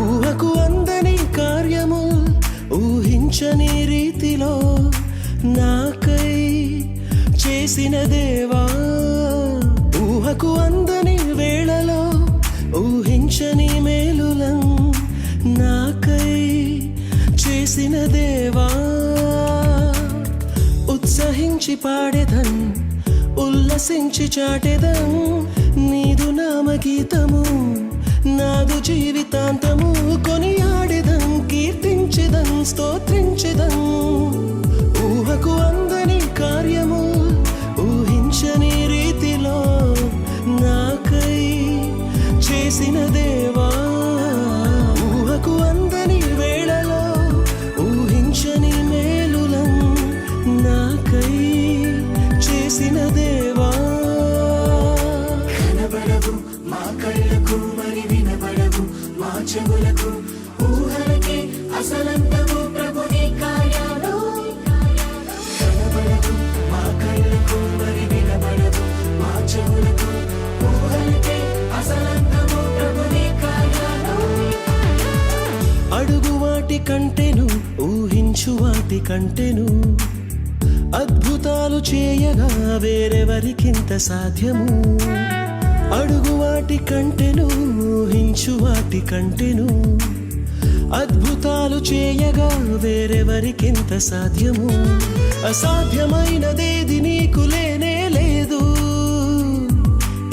ఊహకు అందని కార్యము ఊహించని రీతిలో నాకై చేసిన దేవా, ఊహకు అందని వేళలో ఊహించని మేలులం నాకై చేసిన దేవా, ఉత్సహించి పాడెదన్ ఉల్లసించి చాటెదన్ నీదు నామగీతము, నాదు జీవితాంతము కొనియాడెదం కీర్తించెదం స్తోత్రించెదం. ఊహకు అందని కార్యము ఊహించని రీతిలో నాకై చేసిన దేవా, ఊహకు అందని వేళలో ఊహించని మేలులం నాకై చేసిన దేవా. కనబడవు మా కళ్ళకు మరి వినబడవు మా చెవులకు, ఊహలకే అసలంతము ప్రభు నీ కార్యాలు. కనబడవు మా కళ్ళకు మరి వినబడవు మా చెవులకు, ఊహలకే అసలంతము ప్రభు నీ కార్యాలు. అడుగు వాటి కంటెను ఊహించు వాటి కంటెను, అద్భుతాలు చేయగా వేరెవరికింత సాధ్యము. అడుగు వాటి కంటెను ఊహించు వాటి కంటెను, అద్భుతాలు చేయగా వేరెవరికింత సాధ్యము. అసాధ్యమైనదేది నీకు లేనే లేదు,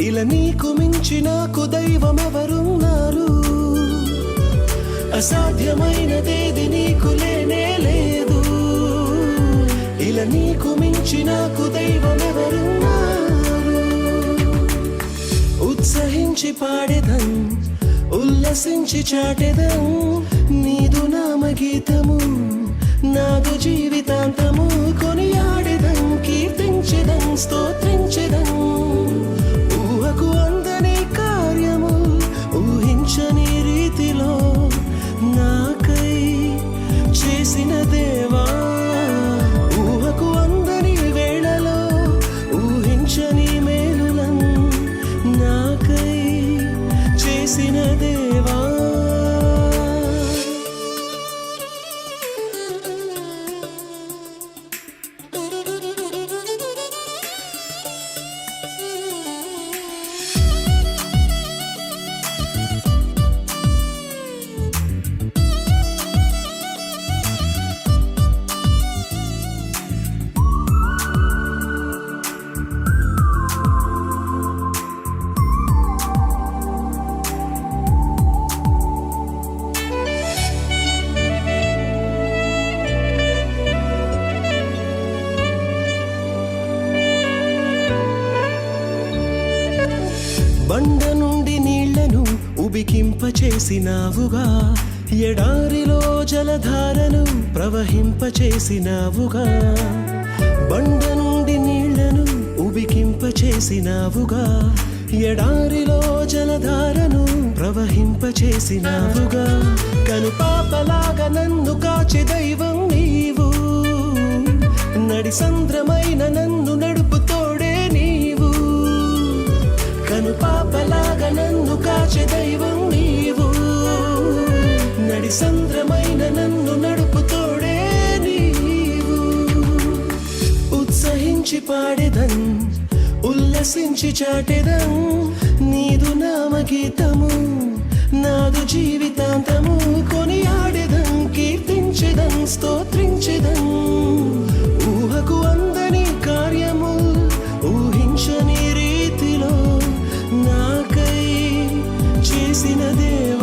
ఇలా నీకు మించి నాకు దైవం ఎవరున్నారు. అసాధ్యమైనదేది నీకు లేనే లేదు, ఇలా నీకు మించి నాకు దైవం ఎవరున్నారు. ఉత్సహించి పాడెదం ఉల్లసించి చాటెదం నీదు నామగీతము, నాదు జీవితాంతము కొనియాడెదం కీర్తించెదం స్తోత్రించెదం. ఊహకు అందని కార్యము ఊహించని రీతిలో నాకై చేసిన దేవా, ఊహకు అందని వేళలో ఊహించని మేలులం నాకై చేసిన దేవా. బండ నుండి నీళ్లను ఉబికింపచేసినావుగా, ఎడారిలో జలధారను ప్రవహింపచేసినావుగా. బండ నుండి నీళ్లను ఉబికింపచేసినావుగా, ఎడారిలో జలధారను ప్రవహింపచేసినావుగా. కనుపాపలాగా నన్ను కాచే దైవం నీవు, నడి సంద్రమైన నన్ను నడుపు తోడే నీవు. కనుపాపలాగా నన్ను కాచే దైవం నీవు, నడి సంద్రమైన నన్ను నడుపు తోడే నీవు. ఉత్సహించి పాడెదం ఉల్లసించి చాటెదం నీదు నామగీతము, నాదు జీవితాంతము కొనియాడెదం కీర్తించెదం స్తోత్రించెదం. ఊహకు అందని కార్యము ఊహించని రీతిలో నాకై చేసిన దేవా,